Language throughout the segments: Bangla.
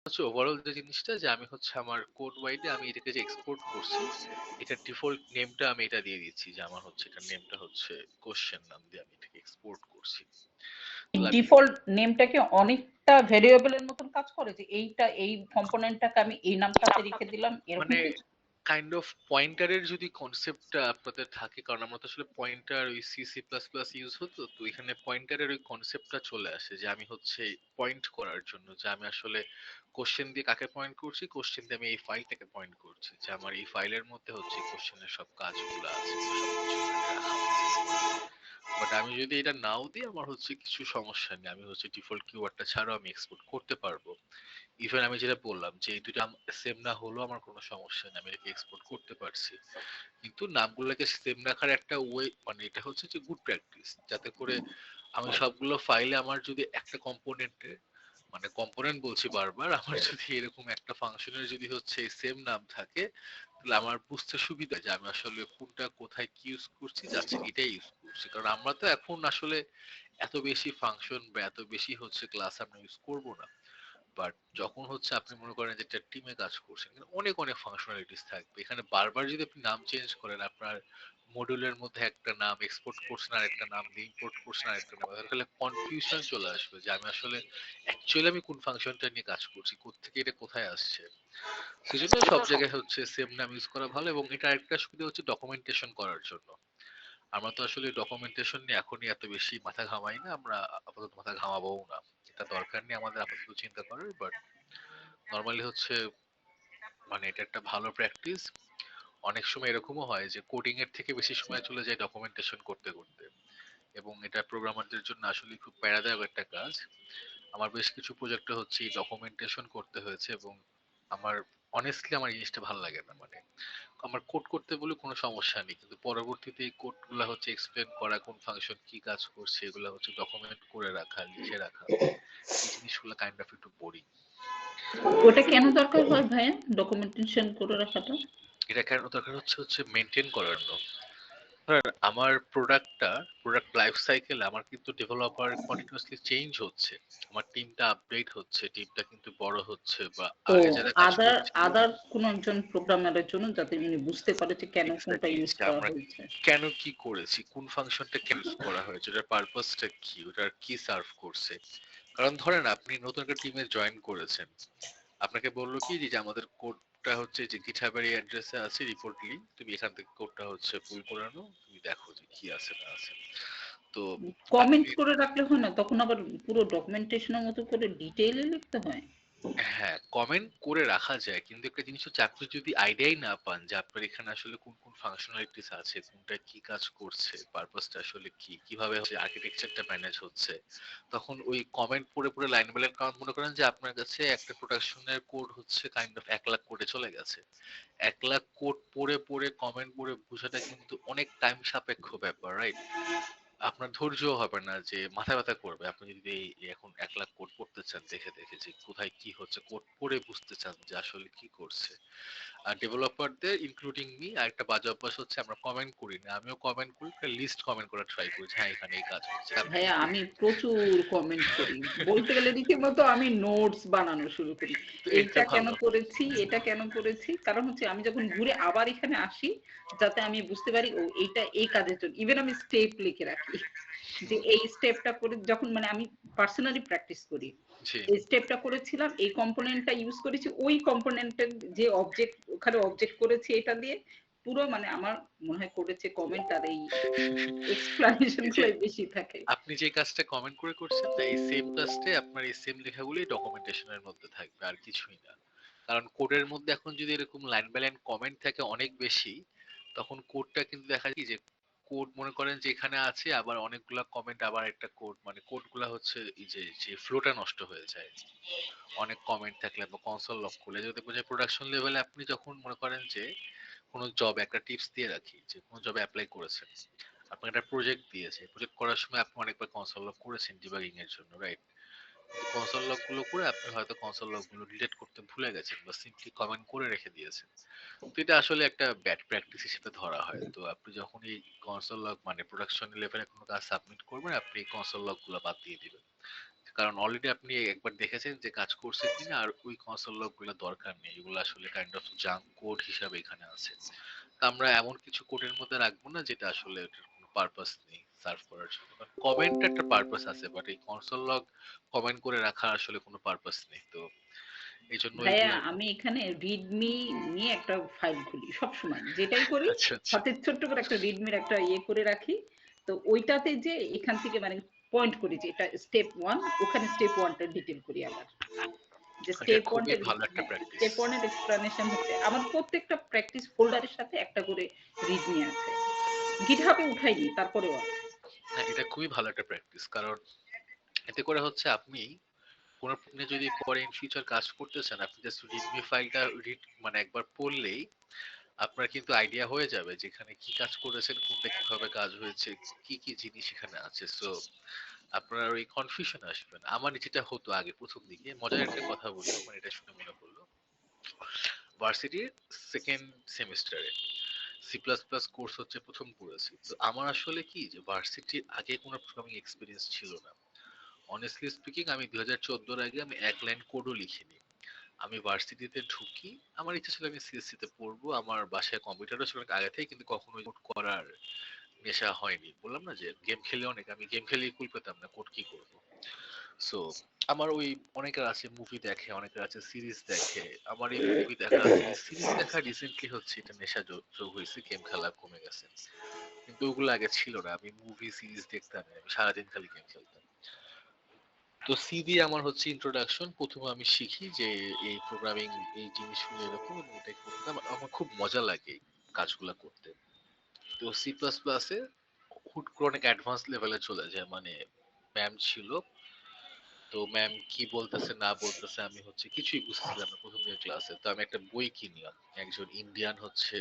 হচ্ছে ওভারঅল যে জিনিসটা যে আমি হচ্ছে আমার কোড ওয়াইডে আমি এটাকে যে এক্সপোর্ট করছি, এটা ডিফল্ট নেমটা আমি এটা দিয়ে দিচ্ছি যে আমার হচ্ছে এটার নেমটা হচ্ছে কোশ্চেন নাম দিয়ে আমি এটাকে এক্সপোর্ট করছি। তাহলে আমি ডিফল্ট নেমটাকে অনেকটা ভেরিয়েবলের মতন কাজ করে, যে এইটা এই কম্পোনেন্টটাকে আমি এই নামটাতে রেখে দিলাম, এরকম মানে কিছু? কাইন্ড অফ পয়েন্টারের যদি কনসেপ্টটা আপনাদের থাকে, কারণ আমরা তো আসলে পয়েন্টার ওই C C plus plus use হতো, তো এখানে পয়েন্টারের ওই কনসেপ্টটা চলে আসে যে আমি হচ্ছে পয়েন্ট করার জন্য যে আমি আসলে কোশ্চেন দিয়ে কাকে পয়েন্ট করছি, কোশ্চেন দিয়ে আমি এই ফাইলটাকে পয়েন্ট করছি যে আমার এই ফাইলের মধ্যে হচ্ছে কোশ্চেনের সব কাজগুলো আছে বা সবকিছু এখানে রাখা আছে। বাট আমি যদি এটা নাও দিই আমার হচ্ছে কিছু সমস্যা নেই, আমি হচ্ছে ডিফল্ট কিওয়ার্ডটা ছাড়াও আমি এক্সপোর্ট করতে পারবো। ইভেন আমি যেটা বললাম যে এই দুটো সেম না হলেও আমার কোনো সমস্যা নেই, আমি এটাকে এক্সপোর্ট করতে পারছি। কিন্তু নামগুলোকে সেম রাখার একটা ওয়ে, মানে এটা হচ্ছে যে গুড প্র্যাকটিস, যাতে করে আমি সবগুলো ফাইলে আমার যদি একটা কম্পোনেন্টে, মানে কম্পোনেন্ট বলছি বারবার, আমার যদি এরকম একটা ফাংশনের যদি হচ্ছে সেম নাম থাকে, তাহলে আমার বুঝতে সুবিধা যে আমি আসলে কোনটা কোথায় কি ইউজ করছি, যাচ্ছে এটাই ইউজ করছি। কারণ আমরা তো এখন আসলে এত বেশি ফাংশন বা এত বেশি হচ্ছে ক্লাস আমরা ইউজ করব না। বাট যখন হচ্ছে আপনি মনে করেন যে একটা টিমে কাজ করছেন, কিন্তু অনেক অনেক ফাংশনালিটিস থাকবে এখানে, বারবার যদি আপনি নাম চেঞ্জ করেন, আপনার মডিউলের মধ্যে একটা নাম এক্সপোর্ট করছেন আর একটা নাম দিয়ে ইম্পোর্ট করছেন আর একটা নাম, তাহলে কনফিউশন চলে আসবে যে আমি আসলে অ্যাকচুয়ালি আমি কোন ফাংশনটা নিয়ে কাজ করছি, কোত্থেকে এটা কোথায় আসছে। সেজন্য সব জায়গায় হচ্ছে সেম নাম ইউজ করা ভালো। এবং এটা একটা সুবিধা হচ্ছে ডকুমেন্টেশন করার জন্য। আমরা তো আসলে ডকুমেন্টেশন নিয়ে এখনই এত বেশি মাথা ঘামাই না, আমরা আপাতত মাথা ঘামাবোও না, এটা দরকার নেই আমাদের আপাতত চিন্তা করার। বাট নর্মালি হচ্ছে মানে এটা একটা ভালো প্র্যাকটিস। অনেক সময় এরকমও হয় যে কোডিং এর থেকে বেশি সময় চলে যায় ডকুমেন্টেশন করতে করতে, এবং এটা প্রোগ্রামারদের জন্য আসলে খুব প্যারাদায়ক একটা কাজ। আমার বেশ কিছু প্রজেক্টে হচ্ছে ডকুমেন্টেশন করতে হয়েছে, এবং আমার অনেস্টলি আমার এই জিনিসটা ভালো লাগে না। মানে আমার কোড করতে বলে কোনো সমস্যা নেই, কিন্তু পরবর্তীতে এই কোড গুলা হচ্ছে এক্সপ্লেন করা, কোন ফাংশন কি কাজ করছে এগুলা হচ্ছে ডকুমেন্ট করে রাখা, লিখে রাখা, এই জিনিসগুলো কাইন্ড অফ একটু বোরিং। ওটা কেন দরকার হয় ভাইয়া, ডকুমেন্টেশন করে রাখাটা? এটা কেন দরকার হচ্ছে হচ্ছে মেনটেন করার জন্য। ধরেন আমার প্রোডাক্ট লাইফ সাইকেলে আমার কিন্তু ডেভেলপার কন্টিনিউয়াসলি চেঞ্জ হচ্ছে, আমার টিমটা আপডেট হচ্ছে, টিমটা কিন্তু বড় হচ্ছে, বা ও, আগে যারা কাজ আদার করছিল। আদার কোন একজন প্রোগ্রামারের জন্য, যাতে উনি বুঝতে পারে যে কেন কোনটা এক্স্যাক্টলি, ইউজ যে করা আমরা হয়েছে। কেন কি করেছি, কোন ফাংশনটা কেন ইউজ করা হয়েছে, ওটার পারপাসটা কি, ওটার কি সার্ভ করছে। কারণ ধরেন আপনি নতুন একটা টিমে জয়েন করেছেন, আপনাকে বললো কি যে আমাদের কোডটা হচ্ছে যে গিটহাবের এই অ্যাড্রেসে আছে, রিপোর্ট লিঙ্ক, তুমি এখান থেকে কোডটা হচ্ছে পুল করে নাও, তুমি দেখো যে কি আছে না আছে। তো কমেন্ট আপনি, করে রাখলে হয় না, তখন আবার পুরো ডকুমেন্টেশনের মতো করে ডিটেইলে লিখতে হয়? হ্যাঁ কমেন্ট করে রাখা যায়, কিন্তু একটা জিনিস হচ্ছে আপনি যদি আইডিয়াই না পান যে আপনার এখানে আসলে কোন কোন ফাংশনালিটিস আছে, কোনটা কি কাজ করছে, পারপাসটা আসলে কি, কিভাবে হচ্ছে আর্কিটেকচারটা ম্যানেজ হচ্ছে, তখন ওই কমেন্ট পড়ে পড়ে লাইন বাই লাইন, কারণ মনে করেন যে আপনার কাছে একটা প্রোডাকশনের কোড হচ্ছে কাইন্ড অফ 1 লাখ কোডে চলে গেছে, 1 লাখ কোড পড়ে পড়ে কমেন্ট পড়ে বোঝাটা কিন্তু অনেক টাইম সাপেক্ষ ব্যাপার, রাইট? আপনার ধৈর্য হবে না, যে মাথা ব্যথা করবে আপনি যদি এখন 1 লাখ কোড পড়তে চান, দেখে দেখে যে কোথায় কি হচ্ছে, কোড পড়ে বুঝতে চান যে আসলে কি করছে। আর ডেভেলপারদের ইনক্লুডিং মি আরেকটা বাজে অভ্যাস হচ্ছে আমরা কমেন্ট করি না, আমিও কমেন্ট করি, একটা লিস্ট কমেন্ট করার ট্রাই করি যে হ্যাঁ এখানে এই কাজ হচ্ছে, আপনি কি ভাইয়া করেন? আমি প্রচুর কমেন্ট করি, বলতে গেলে রীতিমতো আমি নোটস বানানো শুরু করি। তো এটা এইটা কেন ভালো। করেছি, এটা কেন করেছি, কারণ হচ্ছে আমি যখন ঘুরে আবার এখানে আসি, যাতে আমি বুঝতে পারি ও এইটা এই কাজের জন্য, ইভেন আমি স্টেপ লিখে রাখি যে এই স্টেপটা করে, যখন মানে আমি পার্সোনালি প্র্যাকটিস করি, জি। এই স্টেপটা করেছিলাম, এই কম্পোনেন্টটা ইউজ করেছি, ওই কম্পোনেন্টের যে অবজেক্ট, ওখানে অবজেক্ট করেছি এটা দিয়ে, পুরো মানে আমার মনে হয় করেছে কমেন্ট আর এই এক্সপ্লানেশন এই যে গুলাই বেশি থাকে। আপনি যে কাজটা কমেন্ট করে করছেন না, এই সেম কাজটাই আপনার এই সেম লেখাগুলোই ডকুমেন্টেশনের মধ্যে থাকবে, আর কিছুই না। কারণ কোডের মধ্যে এখন যদি এরকম লাইন বাই লাইন কমেন্ট থাকে অনেক বেশি, তখন কোডটা কিন্তু দেখা যায় কি যে কোড মনে করেন যে এখানে আছে, আবার অনেকগুলা কমেন্ট, আবার একটা কোড, মানে কোড গুলা হচ্ছে এই যে যে ফ্লোটা নষ্ট হয়ে যায় অনেক কমেন্ট থাকলে বা কনসোল লক করলে। যদি দেখবেন যে প্রোডাকশন লেভেলে আপনি যখন মনে করেন যে কোনো জব, একটা টিপস দিয়ে রাখি যে কোনো জবে অ্যাপ্লাই করেছেন, আপনাকে একটা প্রজেক্ট দিয়েছে, প্রজেক্ট করার সময় আপনি অনেকবার কনসোল লক করেছেন ডিবাগিং এর জন্য, রাইট? কিন্তু কনসোল লক গুলো করে আপনি হয়তো কনসোল লক গুলো ডিলিট করতে ভুলে গেছেন বা সিম্পলি কমেন্ট করে রেখে দিয়েছেন। তো এটা আসলে একটা ব্যাড প্র্যাকটিস হিসেবে ধরা হয়। তো আপনি যখন এই কনসোল লক মানে প্রোডাকশন লেভেলে কোনো কাজ সাবমিট করবেন, আপনি কনসোল লক গুলো বাদ দিয়ে দিবেন। কারণ অলরেডি আপনি একবার দেখেছেন যে কাজ করছে কিনা, আর ওই কনসোল লগ গুলো দরকার নেই, এগুলো আসলে কাইন্ড অফ জাঙ্ক কোড হিসাবে এখানে আছে। তা আমরা এমন কিছু কোডের মধ্যে রাখবো না যেটা আসলে এটার কোনো পারপাস নেই সার্ভ করার জন্য। কারণ কমেন্ট একটা পারপাস আছে, বাট এই কনসোল লগ কমেন্ট করে রাখার আসলে কোনো পারপাস নেই। তো এই জন্য ভাইয়া এগুলা। আমি এখানে রিডমি নিয়ে একটা ফাইল খুলি সব সময়, যেটাই করি আচ্ছা আচ্ছা। হাতের ছোট্ট করে একটা রিডমির একটা ইয়ে করে রাখি। তো ওইটাতে যে এখান থেকে মানে পয়েন্ট করি যে এটা স্টেপ ওয়ান, ওখানে স্টেপ ওয়ানটা ডিটেল করি আবার, যে এটা স্টেপ ওয়ান খুবই এর, ভালো একটা হ্যাঁ প্র্যাকটিস। স্টেপ ওয়ান এর এক্সপ্লানেশন হচ্ছে আমার প্রত্যেকটা প্র্যাকটিস ফোল্ডারের সাথে একটা করে রিডমি আছে, গিটহাবে উঠাইনি তারপরেও আছে। হ্যাঁ, এটা খুবই ভালো একটা প্র্যাকটিস, কারণ এতে করে হচ্ছে আপনি কোনো আপনি যদি পরে ইন ফিউচার কাজ করতে চান, আপনি জাস্ট রিডমি ফাইলটা রিড মানে একবার পড়লেই আপনার কিন্তু আইডিয়া হয়ে যাবে যে এখানে কি কাজ করেছেন, কোনটা কিভাবে কাজ হয়েছে, কি কি জিনিস এখানে আছে। সো আপনার ওই কনফিউশন আসবে না। আমার যেটা হতো আগে প্রথম দিকে, মজার একটা কথা বলি, আমার এটা শুনে মনে পড়লো। ভার্সিটির সেকেন্ড সেমিস্টারে সি প্লাস প্লাস কোর্স হচ্ছে প্রথম করেছি। তো আমার আসলে কি যে ভার্সিটির আগে কোনো প্রোগ্রামিং এক্সপিরিয়েন্স ছিল না। অনেস্টলি স্পিকিং, আমি 2014-এর আগে আমি এক লাইন কোডও লিখিনি। আমি ভার্সিটিতে ঢুকি, আমার ইচ্ছা ছিল আমি সিএসসি তে পড়বো, আমার বাসায় কম্পিউটারও ছিল অনেক আগে থেকে, কিন্তু কখনো কোড করার নেশা হয়নি। বললাম না যে গেম খেলে অনেক, আমি গেম খেলেই কুল পেতাম না কোড কি করব। সো আমার ওই অনেকের আছে মুভি দেখে, অনেকের আছে সিরিজ দেখে। আমার এই মুভি দেখা সিরিজ দেখা রিসেন্টলি হচ্ছে এটা নেশা যোগ হয়েছে, গেম খেলা কমে গেছে। কিন্তু ওগুলো আগে ছিল না, আমি মুভি সিরিজ দেখতাম না, আমি সারাদিন খালি গেম খেলতাম। তো সি দিয়ে আমার হচ্ছে ইন্ট্রোডাকশন, প্রথমে আমি শিখি যে এই প্রোগ্রামিং এই জিনিসগুলো এরকম, আমি এটাই করতাম, আমার খুব মজা লাগে এই কাজগুলো করতে। তো সি প্লাস প্লাসে হুট করে অনেক অ্যাডভান্স লেভেলে চলে যায়, মানে ম্যাম ছিল, তো ম্যাম কি বলতেছে না বলতেছে আমি হচ্ছে কিছুই বুঝতেছিলাম না প্রথম দিনের ক্লাসে। তো আমি একটা বই কিনলাম, একজন ইন্ডিয়ান হচ্ছে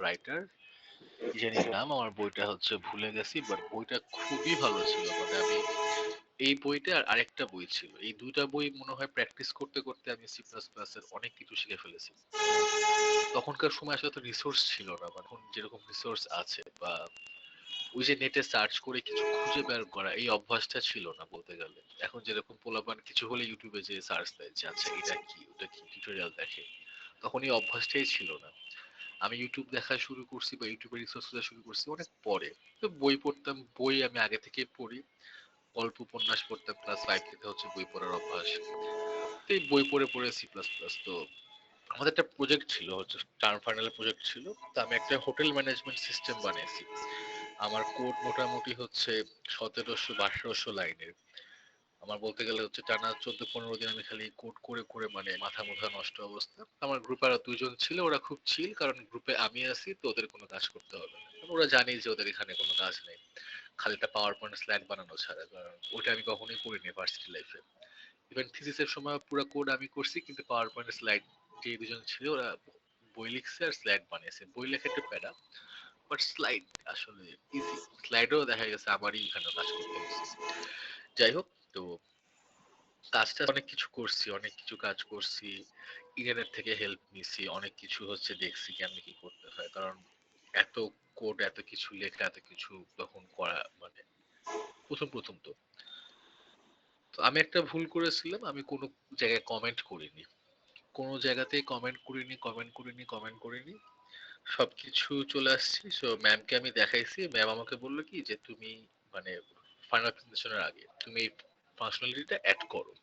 রাইটার, কি জানি নাম, আমার বইটা হচ্ছে ভুলে গেছি, বাট বইটা খুবই ভালো ছিল। মানে আমি এই বইটা আর আরেকটা বই ছিল, এই দুইটা বই মনে হয় প্র্যাকটিস করতে করতে আমি সি প্লাস প্লাস এর অনেক কিছু শিখে ফেলেছি। এবং তখনকার সময় আসলে তো রিসোর্স ছিল না, মানে এখন যেরকম রিসোর্স আছে, বা ওই যে নেটে সার্চ করে কিছু খুঁজে বের করা, এই অভ্যাসটা ছিল না বলতে গেলে। এখন যেরকম পোলাপান কিছু হলে ইউটিউবে যে সার্চ দেয় যে আচ্ছা এটা কি ওটা কি, টিউটোরিয়াল দেখে, তখন এই অভ্যাসটাই ছিল না। আমি ইউটিউব দেখা শুরু করছি বা ইউটিউবে রিসার্চ করা শুরু করছি অনেক পরে। তো বই পড়তাম, বই আমি আগে থেকে পড়ি, গল্প উপন্যাস পড়তাম, ক্লাস 5 থেকে হচ্ছে বই পড়ার অভ্যাস। তো এই বই পড়ে পড়ে সি প্লাস প্লাস। তো আমাদের একটা প্রজেক্ট ছিল, হচ্ছে টার্ম ফাইনাল প্রজেক্ট ছিল। তো আমি একটা হোটেল ম্যানেজমেন্ট সিস্টেম বানিয়েছি। আমার কোড মোটামুটি হচ্ছে 1700 বা 1800 লাইনের। আমার বলতে গেলে হচ্ছে টানা 14-15 দিন আমি খালি কোড করে করে মানে মাথা মুথা নষ্ট অবস্থা। আমার গ্রুপে আরো দুইজন ছিল, ওরা খুব চিল, কারণ গ্রুপে আমি আছি, তো ওদের কোনো কাজ করতে হবে না, কারণ ওরা জানে যে ওদের এখানে কোনো কাজ নেই, খালি একটা পাওয়ার পয়েন্ট স্লাইড বানানো ছাড়া। কারণ ওইটা আমি কখনোই করিনি ভার্সিটি লাইফে। ইভেন থিসিসের সময় পুরো কোড আমি করছি, কিন্তু পাওয়ার পয়েন্ট স্লাইড যে দুজন ছিল ওরা বই লিখছে আর স্লাইড বানিয়েছে। বই লেখা একটু প্যারা, বাট স্লাইড আসলে ইজি। স্লাইডও দেখা গেছে আমারই এখানে কাজ করতে হয়েছে। যাই হোক, তো কাজটা অনেক কিছু করছি, অনেক কিছু কাজ করছি, ইন্টারনেট থেকে হেল্প নিছি, অনেক কিছু হচ্ছে দেখছি কেমনে কি করতে হয়। কারণ এত কোড, এত কিছু লেখা, এত কিছু তখন করা মানে প্রথম প্রথম তো। তো আমি একটা ভুল করেছিলাম, আমি কোনো জায়গায় কমেন্ট করিনি, কোনো জায়গাতেই কমেন্ট করিনি। সবকিছু চলে আসছি। সো ম্যামকে আমি দেখাইছি, ম্যাম আমাকে বললো কি যে তুমি মানে ফাইনাল প্রেজেন্টেশনের আগে তুমি এই ফাংশনালিটিটা অ্যাড করো।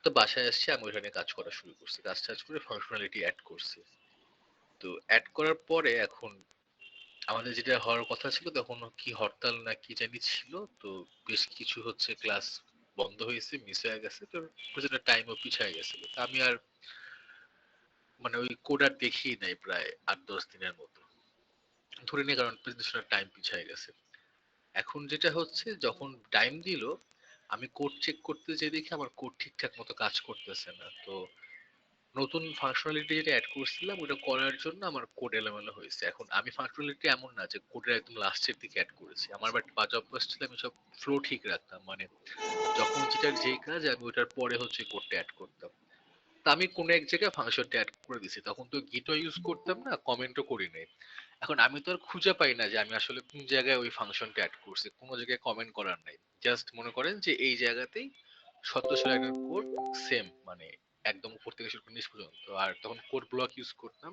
তো বাসায় আসছি, আমি ওইখানে কাজ করা শুরু করছি, কাজ টাজ করে ফাংশনালিটি অ্যাড করছি। তো অ্যাড করার পরে এখন আমাদের যেটা হওয়ার কথা ছিল, তখন কি হরতাল না কি জানি ছিল, তো বেশ কিছু হচ্ছে ক্লাস বন্ধ হয়েছে, মিস হয়ে গেছে, তো প্রেজেন্টের টাইমও পিছিয়ে গেছিল। তো আমি আর মানে ওই কোড আর দেখি নাই প্রায় 8-10 দিনের মতো ধরে নিই, কারণ প্রেজেন্টেশনের টাইম পিছিয়ে গেছে। এখন যেটা হচ্ছে, যখন টাইম দিল আমি কোড চেক করতে যে দেখি আমার কোড ঠিকঠাক মতো কাজ করতেছে না। তো নতুন ফাংশনালিটি যেটা অ্যাড করছিলাম ওটা করার জন্য আমার কোড এলোমেলো হয়েছে। এখন আমি ফাংশনালিটি এমন না যে কোডের একদম লাস্টের দিকে অ্যাড করেছি, আমার বাট বাজে অভ্যাস ছিল আমি সব ফ্লো ঠিক রাখতাম, মানে যখন যেটার যেই কাজ আমি ওটার পরে হচ্ছে কোডটা অ্যাড করতাম। তা আমি কোনো এক জায়গায় ফাংশনটা অ্যাড করে দিছি, তখন তো গিটও ইউজ করতাম না, কমেন্টও করি নাই। এখন আমি তো আর খুঁজে পাই না যে আমি আসলে কোন জায়গায় ওই ফাংশনটা অ্যাড করছি, কোনো জায়গায় কমেন্ট করার নাই। জাস্ট মনে করেন যে এই জায়গাতেই 1700 লাইনের কোড, সেম, মানে একদম উপর থেকে শুরু করে নিচ পর্যন্ত। আর তখন কোড ব্লক ইউজ করতাম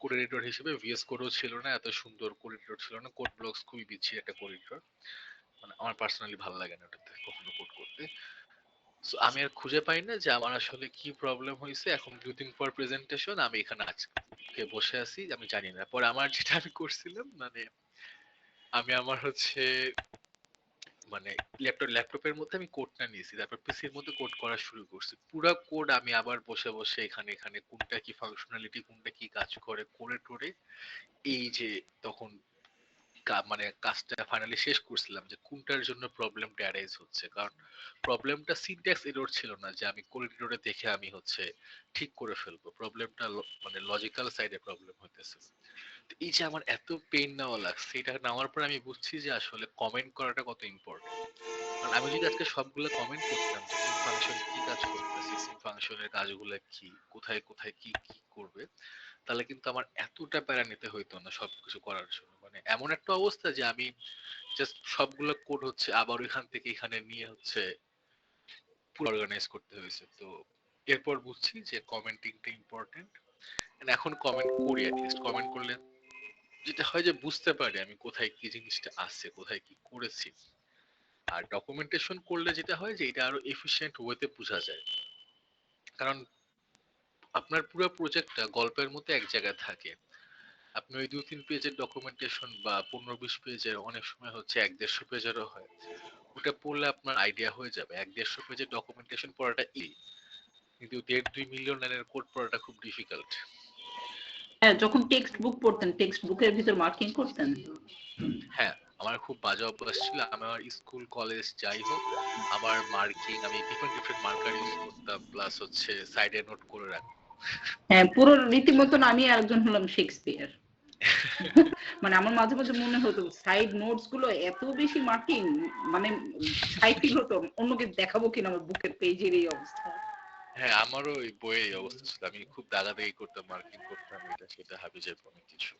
কোড এডিটর হিসেবে। ভিএস কোডও ছিল না, এত সুন্দর কোড এডিটর ছিল না। কোড ব্লকস খুবই বিচ্ছিরি একটা কোড এডিটর, মানে আমার পার্সোনালি ভালো লাগে না ওটাতে কখনো কোড করতে। সো আমি আর খুঁজে পাই না যে আমার আসলে কি প্রবলেম হয়েছে। এখন 2 দিন পর প্রেজেন্টেশন, আমি এখানে আজকে বসে আছি, আমি জানি না। পরে আমার যেটা আমি করছিলাম, মানে আমি আমার হচ্ছে মানে ল্যাপটপের মধ্যে আমি কোডটা নিয়েছি, তারপর পিসির মধ্যে কোড করা শুরু করছি। পুরো কোড আমি আবার বসে বসে এখানে এখানে কোনটা কি ফাংশনালিটি, কোনটা কি কাজ করে, করে টোরে এই যে তখন মানে কাজটা ফাইনালি শেষ করছিলাম যে কোনটার জন্য প্রবলেমটা অ্যারাইজ হচ্ছে। কারণ প্রবলেমটা সিনট্যাক্স এরর ছিল না যে আমি কোড এডিটরে দেখে আমি হচ্ছে ঠিক করে ফেলবো। প্রবলেমটা মানে লজিক্যাল সাইডে প্রবলেম হইতেছে। তো এই যে আমার এত পেইন নেওয়া লাগছে, এটা নেওয়ার পর আমি বুঝছি যে আসলে কমেন্ট করাটা কত ইম্পর্টেন্ট। কারণ আমি যদি আজকে সবগুলো কমেন্ট করতাম যে কোন ফাংশন কি কাজ করতেছে, কোন ফাংশনের কাজগুলো কি, কোথায় কোথায় কি কি করবে, তাহলে কিন্তু আমার এতটা প্যারা নিতে হইতো না সবকিছু করার জন্য। মানে এমন একটা অবস্থা যে আমি জাস্ট সবগুলো কোড হচ্ছে আবার ওইখান থেকে এখানে নিয়ে হচ্ছে পুরো অর্গানাইজ করতে হয়েছে। তো এরপর বুঝছি যে কমেন্টিংটা ইম্পর্টেন্ট। এখন কমেন্ট করি, অ্যাটলিস্ট কমেন্ট করলে যেটা হয় যে বুঝতে পারি আমি কোথায় কি জিনিসটা আছে, কোথায় কি করেছি। আর ডকুমেন্টেশন করলে যেটা হয় যে এটা আরো এফিশিয়েন্ট ওয়েতে বোঝা যায়। কারণ আপনার পুরো প্রজেক্টটা গল্পের মতো এক জায়গায় থাকে। আপনি ওই 2-3 পেজের ডকুমেন্টেশন বা 15-20 পেজের, অনেক সময় হচ্ছে 1-150 পেজেরও হয়, ওটা পড়লে আপনার আইডিয়া হয়ে যাবে। 1-150 পেজের ডকুমেন্টেশন পড়াটা কিন্তু 1.5-2 মিলিয়ন লাইনের কোড পড়াটা খুব ডিফিকাল্ট। হ্যাঁ, যখন টেক্সট বুক পড়তেন, টেক্সট বুকের ভিতর মার্কিং করতেন? হ্যাঁ, আমার খুব বাজে অভ্যাস ছিল। আমার স্কুল কলেজ যাই হোক, আমার মার্কিং আমি ডিফারেন্ট ডিফারেন্ট মার্কার ইউজ করতাম, প্লাস হচ্ছে সাইডে নোট করে রাখতাম। হ্যাঁ, পুরো রীতিমতন আমি আরেকজন হলাম শেক্সপিয়ার। মানে আমার মাঝে মাঝে মনে হতো সাইড নোটস গুলো এত বেশি মার্কিং, মানে ছাই ফিল হতো অন্যকে দেখাবো কিনা আমার বুকের পেজের এই অবস্থা। হ্যাঁ, আমারও ওই বইয়ে এই অবস্থা ছিল। আমি খুব দাগাদাগি করতাম, মার্কিং করতাম, এটা সেটা হাবি যাবে অনেক কিছু।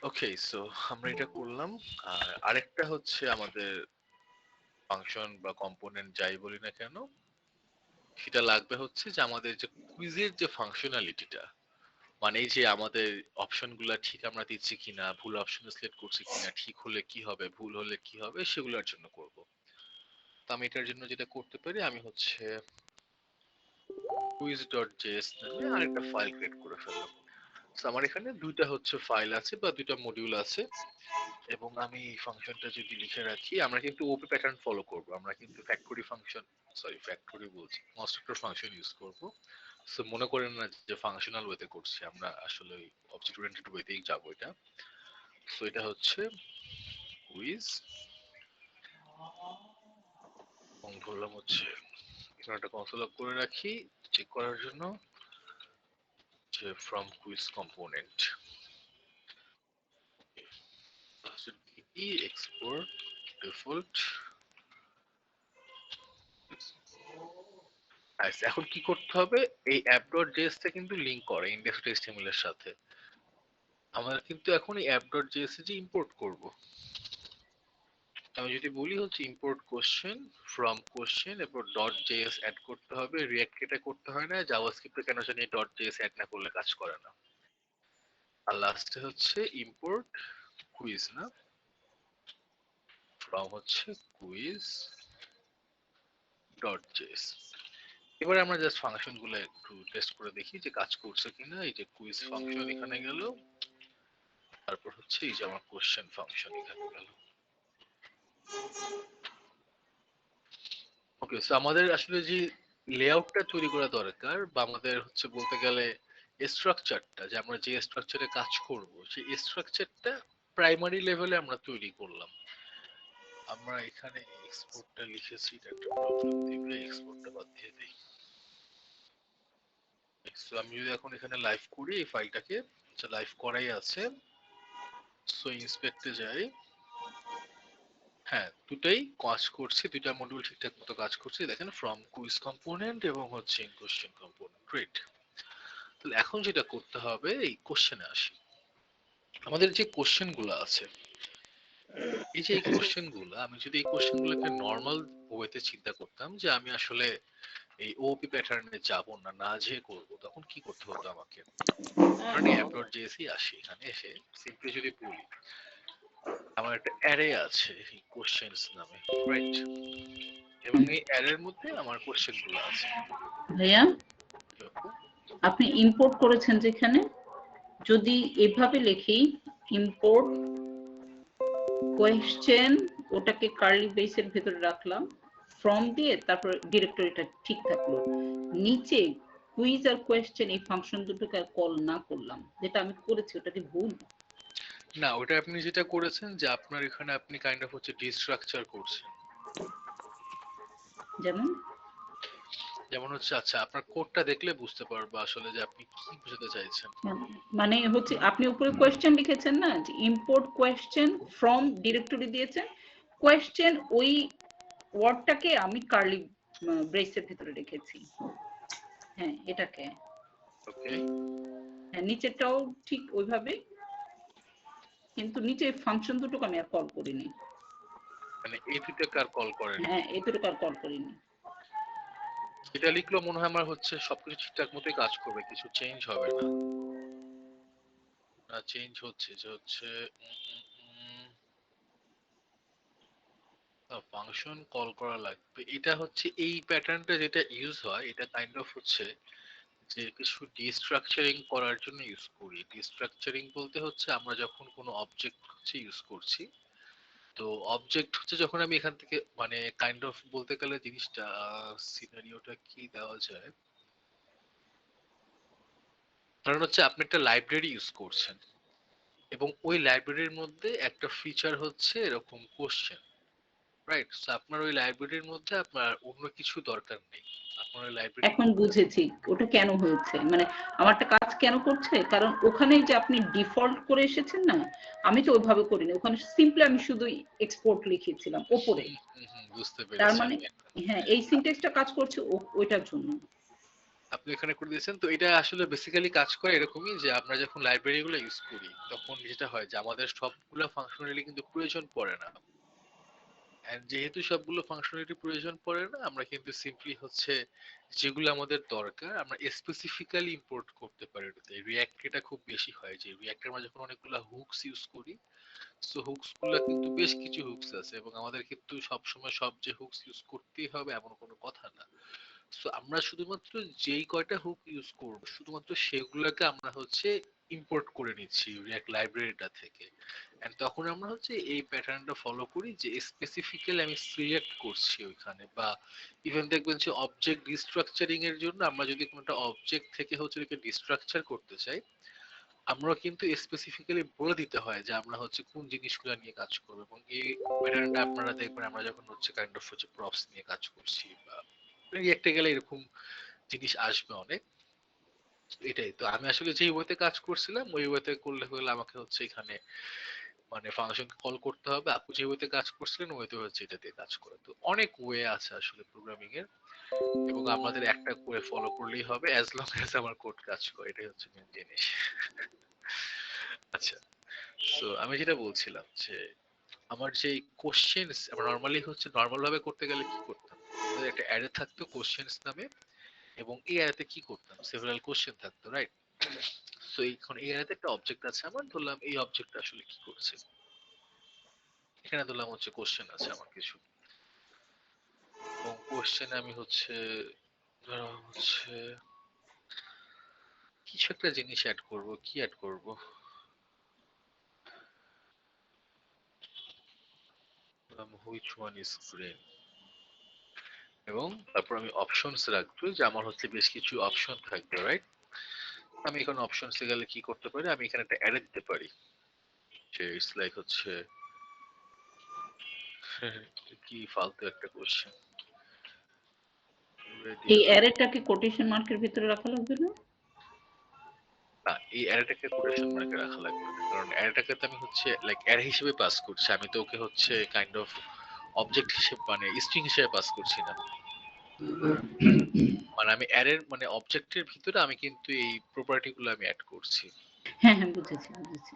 ওকে, সো আমরা এটা করলাম। আর আরেকটা হচ্ছে আমাদের ফাংশন বা কম্পোনেন্ট যাই বলি না কেন, সেটা লাগবে হচ্ছে যে আমাদের যে কুইজের যে ফাংশনালিটিটা, মানে এই যে আমাদের অপশন গুলা ঠিক আমরা দিচ্ছি কিনা, ভুল অপশন সিলেক্ট করছি কিনা, ঠিক হলে কি হবে, ভুল হলে কি হবে, সেগুলোর জন্য করব। তো আমি এটার জন্য যেটা করতে পারি, আমি হচ্ছে quiz.js নামে আরেকটা ফাইল ক্রিয়েট করে ফেললাম। তো আমার এখানে দুইটা হচ্ছে ফাইল আছে বা দুইটা মডিউল আছে। এবং আমি এই ফাংশনটা যদি লিখে রাখি, আমরা কিন্তু ওপি প্যাটার্ন ফলো করব। আমরা কিন্তু ফ্যাক্টরি ফাংশন, সরি ফ্যাক্টরি বলছি, কনস্ট্রাক্টর ফাংশন ইউজ করব। সো মনে করেন না যে ফাংশনাল ওয়েতে করছি, আমরা আসলে অবজেক্ট ওরিয়েন্টেড ওয়েতেই যাবো এটা। সো এটা হচ্ছে কুইজ, এবং ধরলাম হচ্ছে এখানে একটা কনসোল করে রাখি চেক করার জন্য যে from quiz component export default। আচ্ছা, এখন কি করতে হবে, এই app.js টা কিন্তু লিংক করে index.html এর সাথে। আমরা কিন্তু এখন এই app.js এ যে ইম্পোর্ট করব, আমি যদি বলি হচ্ছে ইম্পোর্ট কোশ্চেন ফ্রম কোশ্চেন, এরপর ডট জেএস অ্যাড করতে হবে। রিঅ্যাক্ট এটা করতে হয় না, জাভাস্ক্রিপ্টে কেন জানি ডট জেএস অ্যাড না করলে কাজ করে না। আর লাস্টে হচ্ছে ইম্পোর্ট কুইজ, না ফ্রম হচ্ছে কুইজ ডট জেএস। এবারে আমরা জাস্ট ফাংশন গুলো একটু টেস্ট করে দেখি যে কাজ করছে কিনা। এই যে কুইজ ফাংশন এখানে গেল, তারপর হচ্ছে এই যে আমার কোশ্চেন ফাংশন এখানে গেল। ওকে, সো আমাদের আসলে যে লেআউটটা তৈরি করা দরকার, বা আমাদের হচ্ছে বলতে গেলে স্ট্রাকচারটা, যে আমরা যে স্ট্রাকচারে কাজ করব সেই স্ট্রাকচারটা প্রাইমারি লেভেলে আমরা তৈরি করলাম। আমরা এখানে এক্সপোর্টটা লিখেছি, এটা একটা প্রবলেম দিবে, এক্সপোর্টটা বাদ দিয়ে দেই। সো আমি যদি এখন এখানে লাইভ করি এই ফাইলটাকে, আচ্ছা লাইভ করাই আছে। সো ইন্সপেক্টে যাই, হ্যাঁ দুটাই কাজ করছে, দুইটা মডিউল ঠিকঠাক মতো কাজ করছে। দেখেন ফ্রম কুইজ কম্পোনেন্ট এবং হচ্ছে কোশ্চেন কম্পোনেন্ট, গ্রেট। তাহলে এখন যেটা করতে হবে, এই কোশ্চেনে আসি। আমাদের যে কোশ্চেন গুলো আছে, এই যে এই কোশ্চেন গুলো, আমি যদি এই কোশ্চেন গুলোকে নর্মাল ওয়েতে চিন্তা করতাম যে আমি আসলে এই ওপি প্যাটার্নে যাব না, না যে করব, তখন কি করতে হতো আমাকে? ধরেন এই অ্যাপ ডট জেএসই আসি, এখানে এসে সিম্পলি যদি বলি আমার একটা অ্যারে আছে এই কোশ্চেনস নামে, রাইট? এবং এই অ্যারের মধ্যে আমার কোশ্চেন গুলো আছে। ভাইয়া, আপনি ইম্পোর্ট করেছেন যেখানে, যদি এভাবে লিখি ইম্পোর্ট কোয়েশ্চেন, ওটাকে কার্লি ব্রেসের ভেতরে রাখলাম, ফ্রম দিয়ে তারপর ডিরেক্টরিটা ঠিক থাকলো, নিচে কুইজ আর কোয়েশ্চেন এই ফাংশন দুটোকে আর কল না করলাম, যেটা আমি করেছি ওটা কি ভুল? না, ওটা আপনি যেটা করেছেন যে আপনার এখানে আপনি কাইন্ড অফ হচ্ছে ডিস্ট্রাকচার করছেন। যেমন যেমন হচ্ছে, আচ্ছা আপনার কোডটা দেখলে বুঝতে পারবো আসলে যে আপনি কি বোঝাতে চাইছেন। মানে হচ্ছে আপনি উপরে কোয়েশ্চেন লিখেছেন না, যে ইম্পোর্ট কোয়েশ্চেন ফ্রম ডিরেক্টরি দিয়েছেন, কোয়েশ্চেন ওই ওয়ার্ডটাকে আমি কার্লি ব্রেসের ভিতরে রেখেছি। হ্যাঁ এটাকে, ওকে, হ্যাঁ নিচেরটাও ঠিক ওইভাবে, কিন্তু নিচে ফাংশন দুটোকে আমি আর কল করিনি। মানে এই দুটোকে আর কল করেননি। হ্যাঁ এই দুটোকে আর কল করিনি। এটা লিখলেও মনে হয় আমার হচ্ছে সবকিছু ঠিকঠাক মতোই কাজ করবে, কিছু চেঞ্জ হবে না। না, চেঞ্জ হচ্ছে যে হচ্ছে ফাংশন কল করা লাগবে। এটা হচ্ছে এই প্যাটার্নটা যেটা ইউজ হয়, এটা কাইন্ড অফ হচ্ছে যে কিছু ডিস্ট্রাকচারিং করার জন্য ইউজ করি। ডিস্ট্রাকচারিং বলতে হচ্ছে আমরা যখন কোনো অবজেক্ট হচ্ছে ইউজ করছি, তো অবজেক্ট হচ্ছে যখন আমি এখান থেকে মানে কাইন্ড অফ বলতে গেলে জিনিসটা সিনারিওটা কি দেওয়া যায়, কারণ হচ্ছে আপনি একটা লাইব্রেরি ইউজ করছেন এবং ওই লাইব্রেরির মধ্যে একটা ফিচার হচ্ছে এরকম কোশ্চেন, রাইট? সো আপনার ওই লাইব্রেরির মধ্যে আপনার অন্য কিছু দরকার নেই, আপনার ওই লাইব্রেরির এখন মধ্যে। বুঝেছি ওটা কেন হয়েছে, মানে আমারটা কাজ কেন করছে, কারণ ওখানে যে আপনি ডিফল্ট করে এসেছেন না, আমি তো ওইভাবে করিনি, ওখানে সিম্পলি আমি শুধু এক্সপোর্ট লিখেছিলাম ওপরে, বুঝতে তার পেরেছি মানে আমি এখন। হ্যাঁ এই সিনট্যাক্সটা কাজ করছে ওইটার জন্য। আপনি এখানে করে দিয়েছেন, তো এটা আসলে বেসিক্যালি কাজ করে এরকমই যে আমরা যখন লাইব্রেরি গুলো ইউজ করি তখন যেটা হয় যে আমাদের সবগুলো ফাংশনালি কিন্তু প্রয়োজন পড়ে না। এন্ড যেহেতু সবগুলো ফাংশনালিটি প্রয়োজন পড়ে না, আমরা কিন্তু সিম্পলি হচ্ছে যেগুলো আমাদের দরকার আমরা স্পেসিফিক্যালি ইম্পোর্ট করতে পারি। রিয়্যাক্ট এটা খুব বেশি হয় যে রিয়্যাক্টের আমরা যখন অনেকগুলো হুকস ইউজ করি, সো হুকস গুলা কিন্তু বেশ কিছু হুকস আছে এবং আমাদের কিন্তু সবসময় সব যে হুকস ইউজ করতেই হবে এমন কোনো কথা না। সো আমরা শুধুমাত্র যেই কয়টা হুক ইউজ করব শুধুমাত্র সেগুলোকে আমরা হচ্ছে ইম্পোর্ট করে নিচ্ছি রিয়াক্ট লাইব্রেরিটা থেকে। এন্ড তখন আমরা হচ্ছে এই প্যাটার্নটা ফলো করি যে স্পেসিফিক্যালি আমি সিলেক্ট করছি ওইখানে, বা ইভেন দেখবেন যে অবজেক্ট ডিস্ট্রাকচারিং এর জন্য আমরা যদি কোনোটা অবজেক্ট থেকে হচ্ছে ডিস্ট্রাকচার করতে চাই, আমরা কিন্তু স্পেসিফিক্যালি বলে দিতে হয় যে আমরা হচ্ছে কোন জিনিসগুলো নিয়ে কাজ করবো। এবং এই প্যাটার্নটা আপনারা দেখবেন আমরা যখন হচ্ছে কাইন্ড অফ হচ্ছে প্রপস নিয়ে কাজ করছি বা রিয়েক্টে গেলে এরকম জিনিস আসবে অনেক। এটাই তো আমি আসলে যে ওয়েতে কাজ করছিলাম ওই ওয়েতে করলে হলে আমাকে হচ্ছে এখানে মানে ফাংশনকে কল করতে হবে। আপনি যে ওয়েতে কাজ করছিলেন ওয়েতে হচ্ছে এটা দিয়ে কাজ করে। তো অনেক ওয়ে আছে আসলে প্রোগ্রামিং এর, এবং আমাদের একটা ওয়ে ফলো করলেই হবে অ্যাজ লং অ্যাজ আমার কোড কাজ করে, এটাই হচ্ছে মেন জিনিস। আচ্ছা, তো আমি যেটা বলছিলাম যে আমার যে কোশ্চেনস আমরা নর্মালি হচ্ছে নর্মাল ভাবে করতে গেলে কি করতাম, আমাদের একটা অ্যারে থাকতো কোশ্চেনস নামে, এবং এই অ্যারেতে কি করতাম সেভারাল কোশ্চেন থাকতো, রাইট? সো এখন এই অ্যারেতে একটা অবজেক্ট আছে আমার, ধরলাম এই অবজেক্টটা আসলে কি করছে, এখানে ধরলাম হচ্ছে কোশ্চেন আছে আমার কিছু, এবং কোশ্চেনে আমি হচ্ছে ধরো হচ্ছে কিছু একটা জিনিস অ্যাড করব, কি অ্যাড করব, হুইচ ওয়ান ইজ গ্রিন, এবং তারপর আমি অপশনস রাখবো যে আমার হচ্ছে বেশ কিছু অপশন থাকবে, রাইট? আমি এখানে অপশনস এ গেলে কি করতে পারি, আমি এখানে একটা অ্যারে দিতে পারি যে ইটস লাইক হচ্ছে কি ফালতু একটা কোশ্চেন, রেডি। এই অ্যারেটাকে কোটেশন মার্কের ভিতরে রাখা লাগবে না? না, এই অ্যারেটাকে কোটেশন মার্কে রাখা লাগবে না, কারণ অ্যারেটাকে তো আমি হচ্ছে লাইক অ্যারে হিসেবে পাস করছি, আমি তো ওকে হচ্ছে কাইন্ড অফ অবজেক্ট হিসেবে মানে স্ট্রিং হিসেবে পাস করছি না। মানে আমি অ্যারের মানে অবজেক্টের ভিতরে আমি কিন্তু এই প্রপার্টি গুলো আমি অ্যাড করছি। হ্যাঁ হ্যাঁ বুঝেছি বুঝেছি।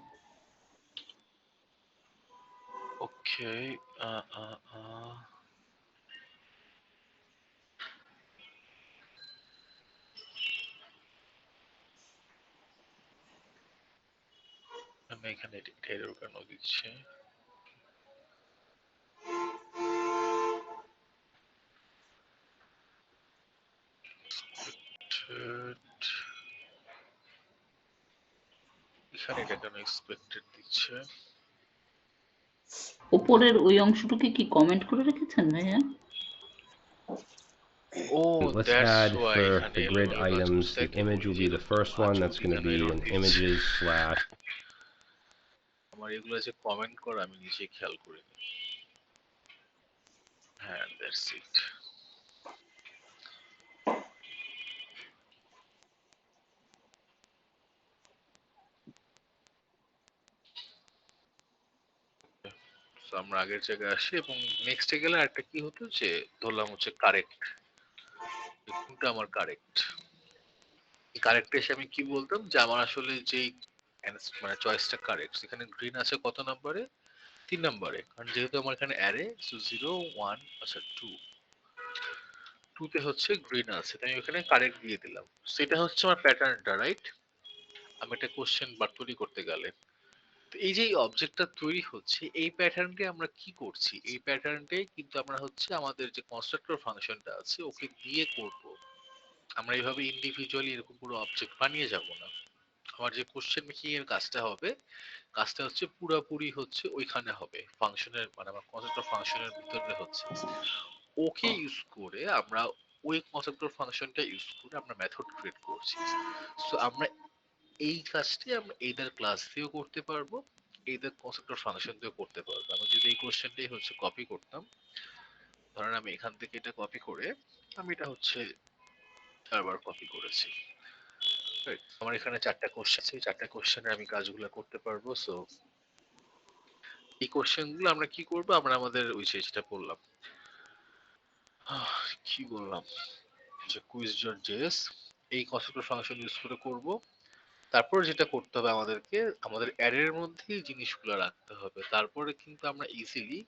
ওকে, আমি এখানে এরর কেন দিচ্ছে? এখানে এটা কেন এক্সপেক্টেড দিচ্ছে? উপরের ওই অংশটুকে কি কমেন্ট করে রেখেছেন ভাইয়া? Oh, Let's that's add why for এখানে the grid এলোমেলো কাজ items, করছে। the একই image বলি will যে be the এরকম first one. That's আজগুবি going to কেন be এরর an দিচ্ছে। images slash. আমার এগুলো যে কমেন্ট করা আমি নিজে খেয়াল করিনি। হ্যাঁ, দ্যাটস ইট। So, আমরা আগের জায়গায় আসি এবং নেক্সটে গেলে আরেকটা কি হতো যে ধরলাম হচ্ছে কারেক্ট, কোনটা আমার কারেক্ট। কারেক্ট এসে আমি কি বলতাম যে আমার আসলে যেই মানে চয়েসটা কারেক্ট, সেখানে গ্রিন আছে কত নম্বরে? 3 নম্বরে। কারণ যেহেতু আমার এখানে অ্যারে, সো 0 1 আচ্ছা 2 2 তে হচ্ছে গ্রিন আছে, তাই আমি ওখানে কারেক্ট দিয়ে দিলাম। সেটা হচ্ছে আমার প্যাটার্নটা, রাইট? আমি একটা কোশ্চেন বার তৈরি করতে গেলে, তো এই যে অবজেক্টটা তৈরি হচ্ছে, এই প্যাটার্নকে আমরা কি করছি? এই প্যাটার্নটাই কিন্তু আমরা হচ্ছে আমাদের যে কনস্ট্রাক্টর ফাংশনটা আছে ওকে দিয়ে করব। আমরা এইভাবে ইন্ডিভিজুয়ালি এরকম পুরো অবজেক্ট বানিয়ে যাব না। আমার যে কোশ্চেন মেকিং এর কাজটা হবে, কাজটা হচ্ছে পুরাপুরি হচ্ছে ওইখানে হবে, ফাংশনের মানে আমার কনস্ট্রাক্টর ফাংশনের ভিতরে হচ্ছে। ওকে ইউজ করে আমরা ওই কনস্ট্রাক্টর ফাংশনটা ইউজ করে আমরা মেথড ক্রিয়েট করছি। সো আমরা এই কাজটি আমরা এইদার ক্লাস দিয়েও করতে পারবো, এইদার কনস্ট্রাক্টর ফাংশন দিয়েও করতে পারবো। আমি যদি এই কোশ্চেনটাই হচ্ছে কপি করতাম, ধরেন আমি এখান থেকে এটা কপি করে আমি এটা হচ্ছে 4বার কপি করেছি, right? আমার এখানে 4টা কোশ্চেন আছে, 4টা কোশ্চেনে আমি কাজগুলো করতে পারবো। সো এই কোশ্চেন গুলো আমরা কি করবো, আমরা আমাদের ওই যে যেটা বললাম, কি বললাম, যে কুইজ.js এই কনস্ট্রাক্টর ফাংশন ইউজ করে করব। তারপর যেটা করতে হবে আমাদেরকে, আমাদের অ্যারের মধ্যেই জিনিসগুলো রাখতে হবে, তারপরে কিন্তু আমরা ইজিলি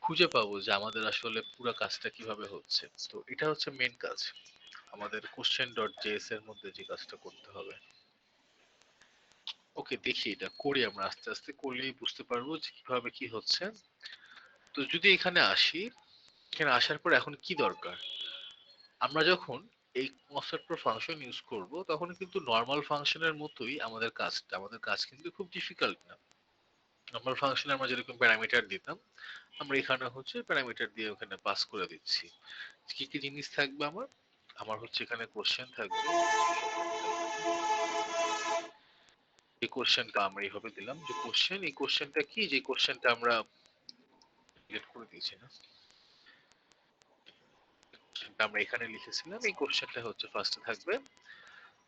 খুঁজে পাবো যে আমাদের আসলে পুরো কাজটা কিভাবে হচ্ছে। তো এটা হচ্ছে মেন কাজ আমাদের question.js এর মধ্যে যে কাজটা করতে হবে। ওকে, দেখি এটা করি, আমরা আস্তে আস্তে করলেই বুঝতে পারবো যে কিভাবে কি হচ্ছে। তো যদি এখানে আসি, এখানে আসার পর এখন কি দরকার, আমরা যখন এই কনস্ট্রাক্টর ফাংশন ইউজ করব তখন কিন্তু নর্মাল ফাংশনের মতোই আমাদের কাজটা, আমাদের কাজ কিন্তু খুব ডিফিকাল্ট না। নর্মাল ফাংশনে আমরা যেরকম প্যারামিটার দিতাম, আমরা এখানে হচ্ছে প্যারামিটার দিয়ে ওখানে পাস করে দিচ্ছি। কি কি জিনিস থাকবে আমার, আমার হচ্ছে এখানে কোশ্চেন থাকবে, এই কোশ্চেনটা আমরা এইভাবে দিলাম যে কোশ্চেন, এই কোশ্চেনটা কি, যে কোশ্চেনটা আমরা ডিলিট করে দিয়েছি না, কোশ্চেনটা আমরা এখানে লিখেছিলাম, এই কোশ্চেনটা হচ্ছে ফার্স্টে থাকবে।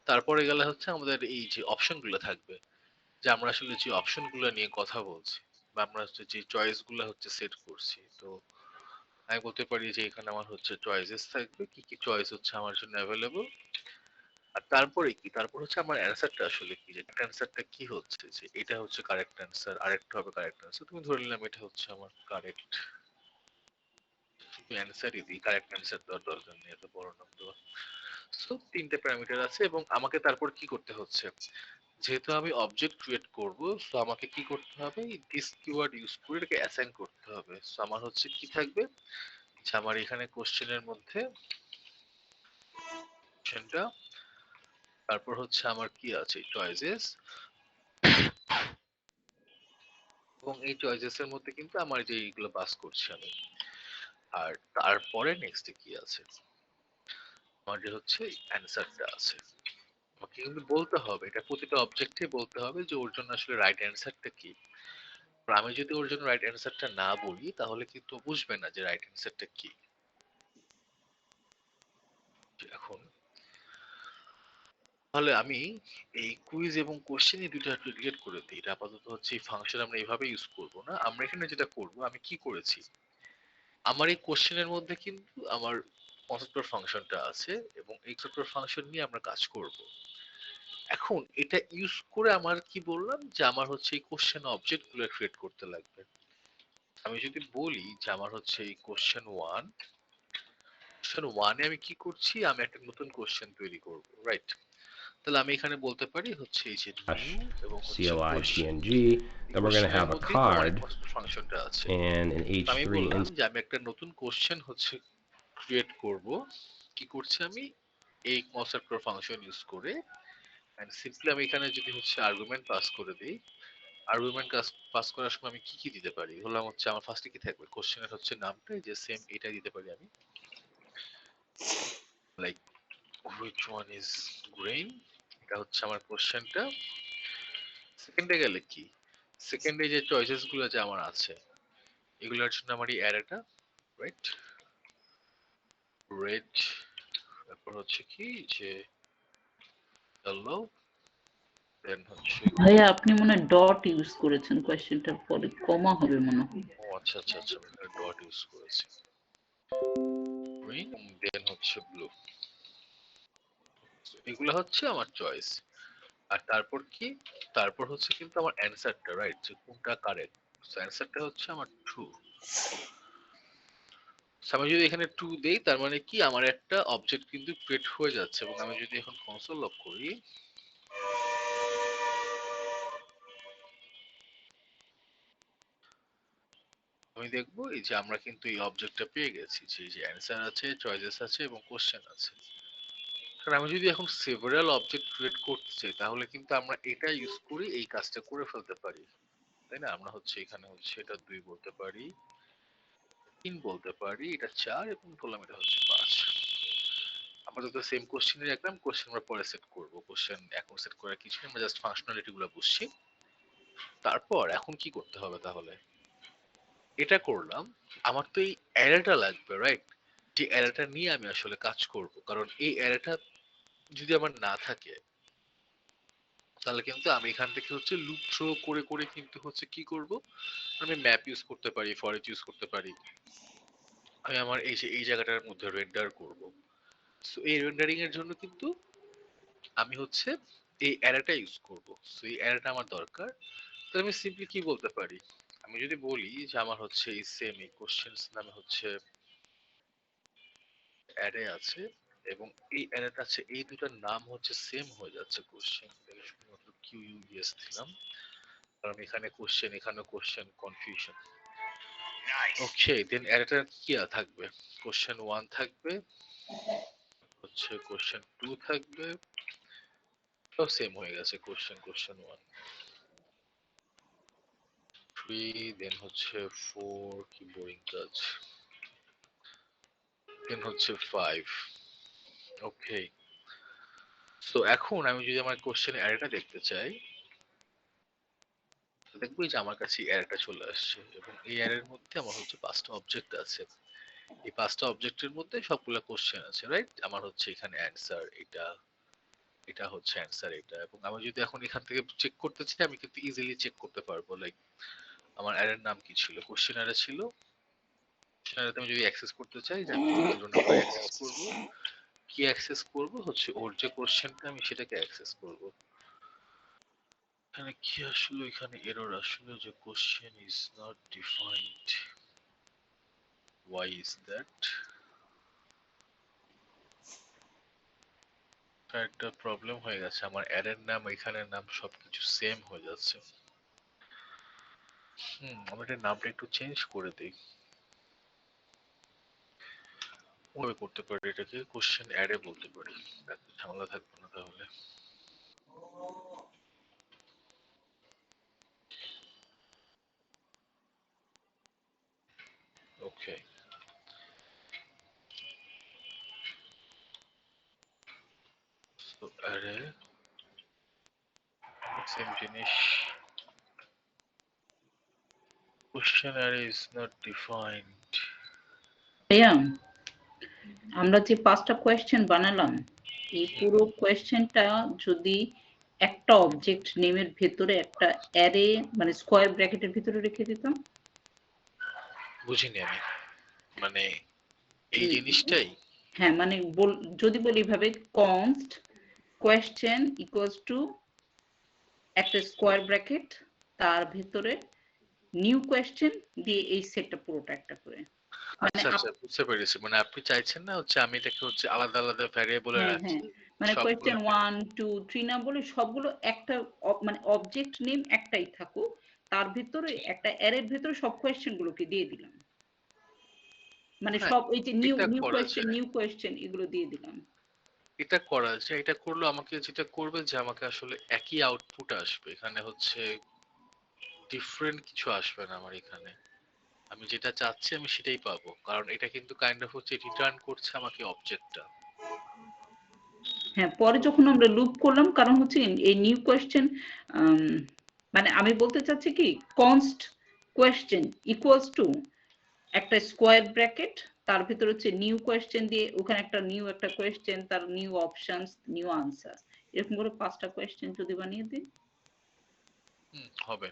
তারপরে গেলে হচ্ছে আমাদের এই যে অপশন গুলো থাকবে, যে আমরা আসলে যে অপশন গুলো নিয়ে কথা বলছি বা আমরা হচ্ছে যে চয়েস গুলো হচ্ছে সেট করছি। তো আমি বলতে পারি যে এখানে আমার হচ্ছে চয়েসেস থাকবে, কি কি চয়েস হচ্ছে আমার জন্য অ্যাভেলেবল। আর তারপরে কি, তারপর হচ্ছে আমার অ্যান্সারটা আসলে কি, যে অ্যান্সারটা কি হচ্ছে, যে এটা হচ্ছে কারেক্ট অ্যান্সার, আরেকটা হবে কারেক্ট অ্যান্সার। তুমি ধরে নিলাম এটা হচ্ছে আমার কারেক্ট, অ্যান্সারই দিই, কারেক্ট অ্যান্সার দেওয়ার দরকার নেই এত বড় নাম দেওয়া। সো 3টে প্যারামিটার আছে এবং আমাকে তারপর কি করতে হচ্ছে, যেহেতু আমি অবজেক্ট ক্রিয়েট করব, সো আমাকে কি করতে হবে, দিস কিওয়ার্ড ইউজ করে এটাকে অ্যাসাইন করতে হবে। সো আমার হচ্ছে কি থাকবে, যে আমার এখানে কোশ্চেনের মধ্যে কোশ্চেনটা, তারপর হচ্ছে আমার কি আছে চয়েসেস, এবং এই চয়েসেস এর মধ্যে কিন্তু আমার যে এইগুলো পাস করছি আমি। আর তারপরে নেক্সটে কি আছে, আমার যে হচ্ছে অ্যান্সারটা আছে, আমাকে কিন্তু বলতে হবে, এটা প্রতিটা অবজেক্টে বলতে হবে যে ওর জন্য আসলে রাইট অ্যান্সারটা কি। আর আমি যদি ওর জন্য রাইট অ্যান্সারটা না বলি তাহলে কিন্তু ও বুঝবে না যে রাইট অ্যান্সারটা কি। এখন তাহলে আমি এই কুইজ এবং কোশ্চেন এই দুটো একটু ডিলিট করে দিই, এটা আপাতত হচ্ছে এই ফাংশন আমরা এইভাবে ইউজ করব না। আমরা এখানে যেটা করব, আমি কি করেছি, আমার এই কোশ্চেনের মধ্যে কিন্তু আমার কনস্ট্রাক্টর ফাংশনটা আছে এবং এই কনস্ট্রাক্টর ফাংশন নিয়ে আমরা কাজ করব। এখন এটা ইউজ করে আমার কি বললাম, যে আমার হচ্ছে এই কোশ্চেন অবজেক্ট গুলো ক্রিয়েট করতে লাগবে। আমি যদি বলি যে আমার হচ্ছে এই কোশ্চেন 1 এ আমি কি করছি, আমি একটা নতুন কোশ্চেন তৈরি করব, রাইট? তাহলে আমি এখানে বলতে পারি হচ্ছে এই যে নিউ এবং হচ্ছে কোশ্চেন। CLI.png. এই Then we're going to কোশ্চেনের have a মধ্যেই তো আমার এই card ফাংশনটা আছে। and an তো আমি H3 বললাম যে আমি একটা নতুন কোশ্চেন হচ্ছে ক্রিয়েট করব। কি করছি আমি, এই কনসেপ্টর ফাংশন ইউজ করে, এন্ড সিম্পলি আমি এখানে যদি হচ্ছে আর্গুমেন্ট পাস করে দিই, আর্গুমেন্ট পাস করার সময় আমি কি কি দিতে পারি, বললাম হচ্ছে আমার ফার্স্টে কি থাকবে, কোশ্চেনের হচ্ছে নামটা যে সেম এটা দিতে পারি আমি, like which one is grain, এটা হচ্ছে আমার কোশ্চেনটা। সেকেন্ডে গেলে কি, সেকেন্ডে যে চয়েসেস গুলো যে আমার আছে এগুলোর জন্য আমার এই অ্যারেটা, রাইট, রেড, তারপর হচ্ছে কি যে yellow, দেন হচ্ছে ভাইয়া আপনি মনে হয় ডট ইউজ করেছেন, কোয়েশ্চেনটার পরে কমা হবে মনে হয়। ও আচ্ছা আচ্ছা আচ্ছা, আমি এখানে ডট ইউজ করেছি, গ্রিন, দেন হচ্ছে ব্লু। এগুলো হচ্ছে আমার চয়েস। আর তারপর কি, তারপর হচ্ছে কিন্তু আমার অ্যানসারটা, রাইট, যে কোনটা কারেক্ট। সো অ্যানসারটা হচ্ছে আমার ট্রু। আমি যদি এখানে ট্রু দেই তার মানে কি আমার একটা অবজেক্ট কিন্তু ক্রিয়েট হয়ে যাচ্ছে, এবং আমি যদি এখন কনসোল লক করি, আমি দেখবো এই যে আমরা কিন্তু এই অবজেক্টটা পেয়ে গেছি, যে যে অ্যানসার আছে, চয়েসেস আছে এবং কোশ্চেন আছে। কারণ আমি যদি এখন সেভারাল অবজেক্ট ক্রিয়েট করতে চাই তাহলে কিন্তু আমরা এটা ইউজ করে এই কাজটা করে ফেলতে পারি, তাই না? আমরা হচ্ছে এখানে হচ্ছে এটা 2 বলতে পারি, 3 বলতে পারি, এটা 4 এবং বললাম এটা হচ্ছে 5। আমরা তো সেম কোশ্চেনই রাখলাম, কোশ্চেন আমরা পরে সেট করব, কোশ্চেন এখন সেট করার কিছু নেই, আমরা জাস্ট ফাংশনালিটি গুলো বুঝছি। তারপর এখন কি করতে হবে তাহলে, এটা করলাম, আমার তো এই অ্যারেটা লাগবে, রাইট? যে অ্যারেটা নিয়ে আমি আসলে কাজ করব, কারণ এই অ্যারেটা যদি আমার না থাকে তাহলে কিন্তু আমি এখান থেকে হচ্ছে লুপ থ্রো করে করে কিন্তু হচ্ছে কি করব, আমি ম্যাপ ইউজ করতে পারি, ফর ইচ ইউজ করতে পারি, আমি আমার এই যে এই জায়গাটার মধ্যে রেন্ডার করব। সো এই রেন্ডারিং এর জন্য কিন্তু আমি হচ্ছে এই অ্যারেটা ইউজ করব। সো এই অ্যারেটা আমার দরকার। তো আমি সিম্পলি কি বলতে পারি, আমি যদি বলি যে আমার হচ্ছে এই সেম এই কোশ্চেনস নামে হচ্ছে অ্যারে আছে, এবং এই অ্যারেটা আছে, এই দুটার নাম হচ্ছে সেম হয়ে যাচ্ছে কোশ্চেন, শুধুমাত্র কিউ ইউ এস দিলাম, কারণ এখানে কোশ্চেন, এখানে কোশ্চেন, কনফিউশন। ওকে, দেন অ্যারেটা কি থাকবে, কোশ্চেন 1 থাকবে, হচ্ছে কোশ্চেন 2 থাকবে, সব সেম হয়ে গেছে, কোশ্চেন 1, 3, দেন হচ্ছে 4, কি বোরিং কাজ, দেন হচ্ছে 5। ওকে, সো এখন আমি যদি আমার কোশ্চেন অ্যারেটা দেখতে চাই, দেখবো যে আমার কাছে অ্যারেটা চলে আসছে, এবং এই অ্যারের মধ্যে আমার হচ্ছে 5টা অবজেক্ট আছে। এই 5টা অবজেক্টের মধ্যে সবগুলা কোশ্চেন আছে, রাইট? আমার হচ্ছে এখানে অ্যান্সার এটা, এটা হচ্ছে অ্যান্সার এটা, এবং আমি যদি এখন এখান থেকে চেক করতে চাই আমি কিন্তু ইজিলি চেক করতে পারবো, লাইক আমার অ্যারের নাম কি ছিল, কোশ্চেন অ্যারে ছিল, কোশ্চেন অ্যারেতে আমি যদি অ্যাক্সেস করতে চাই যে আমি জিরো নাম্বার অ্যাক্সেস করব, কি অ্যাক্সেস করব, হচ্ছে ওর যে কোশ্চেনটা আমি সেটাকে অ্যাক্সেস করব। এখানে কি আসলে, এখানে এরর আসলে যে question is not defined, why is that? একটা প্রবলেম হয়ে গেছে, আমার অ্যারের নাম এখানের নাম সবকিছু সেম হয়ে যাচ্ছে। আমি এটার নামটা একটু চেঞ্জ করে দিই, ওভাবে করতে পারি, এটাকে কোশ্চেন অ্যারে বলতে পারি, এত ঝামেলা থাকবে না তাহলে। ওকে, সো অ্যারে সেম জিনিস, question array is not defined. ভাইয়া আমরা যে 5টা কোয়েশ্চেন বানালাম, এই পুরো কোয়েশ্চেনটা যদি একটা অবজেক্ট নেমের ভেতরে একটা অ্যারে মানে স্কোয়ার ব্র্যাকেটের ভিতরে রেখে দিতাম, বুঝিনি আমি, মানে এই জিনিসটাই। হ্যাঁ মানে যদি বলি এভাবে, কনস্ট কোয়েশ্চেন ইকুয়ালস টু একটা স্কোয়ার ব্র্যাকেট, তার ভেতরে নিউ কোয়েশ্চেন দিয়ে এই সেটটা পুরোটা একটা করে, মানে আচ্ছা আচ্ছা, বুঝতে পেরেছি। মানে আপনি চাইছেন না হচ্ছে আমি এটাকে হচ্ছে আলাদা আলাদা ভ্যারিয়েবলে হ্যাঁ হ্যাঁ, রাখি, মানে কোয়েশ্চেন সবগুলোকে। 1 2 3 না বলে সবগুলো একটা মানে অবজেক্ট নেম একটাই থাকুক, তার ভিতরে একটা অ্যারের ভিতরে সব কোয়েশ্চেন গুলোকে দিয়ে দিলাম, মানে হ্যাঁ, সব এই যে নিউ এটা নিউ করা কোয়েশ্চেন যায়, নিউ কোয়েশ্চেন এগুলো দিয়ে দিলাম। এটা করা যায়। এটা করলে আমাকে যেটা করবে যে আমাকে আসলে একই আউটপুট আসবে, এখানে হচ্ছে ডিফারেন্ট কিছু আসবে না আমার এখানে। আমি যেটা চাচ্ছি আমি সেটাই পাবো, কারণ এটা কিন্তু কাইন্ড অফ হচ্ছে রিটার্ন করছে আমাকে অবজেক্টটা। হ্যাঁ, পরে তো যখন আমরা লুপ করলাম, কারণ হচ্ছে এই নিউ কোয়েশ্চেন, মানে আমি বলতে চাচ্ছি কি, কনস্ট কোয়েশ্চেন ইকুয়ালস টু একটা স্কোয়ার ব্র্যাকেট, তার ভিতরে হচ্ছে নিউ কোয়েশ্চেন দিয়ে ওখানে একটা নিউ একটা কোয়েশ্চেন, তার নিউ অপশনস, নিউ আনসার, এরকম করে 5টা কোয়েশ্চেন যদি বানিয়ে দিই। হবে,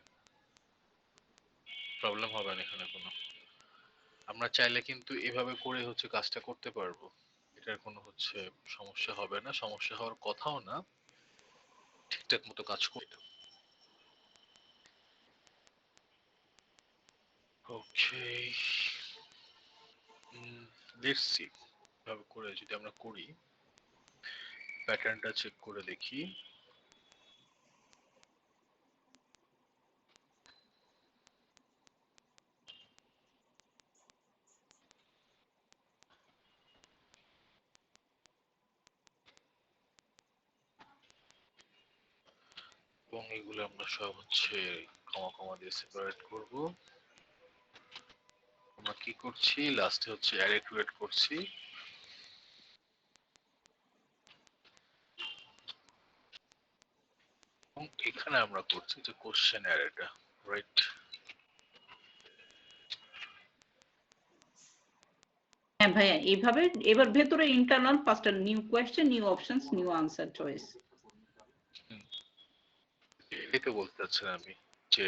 প্রবলেম হবে না এখানে কোনো। আমরা চাইলে কিন্তু এভাবে করে হচ্ছে কাজটা করতে পারবো, এটার কোনো হচ্ছে সমস্যা হবে না, সমস্যা হওয়ার কথাও না, ঠিকঠাক মতো কাজ করবে। ওকে, লেটস সি এভাবে করে যদি আমরা করি, প্যাটার্নটা চেক করে দেখি। এবং এগুলো আমরা সব হচ্ছে কমা কমা দিয়ে সেপারেট করব। আমরা কি করছি, লাস্টে হচ্ছে অ্যারে ক্রিয়েট করছি, এবং এখানে আমরা করছি যে কোশ্চেন অ্যারেটা, রাইট? হ্যাঁ ভাইয়া, এইভাবে এবার ভেতরে ইন্টারনাল 5টা new question, new options, new answer choice. এটাই তো বলতে চাচ্ছিলাম আমি, যে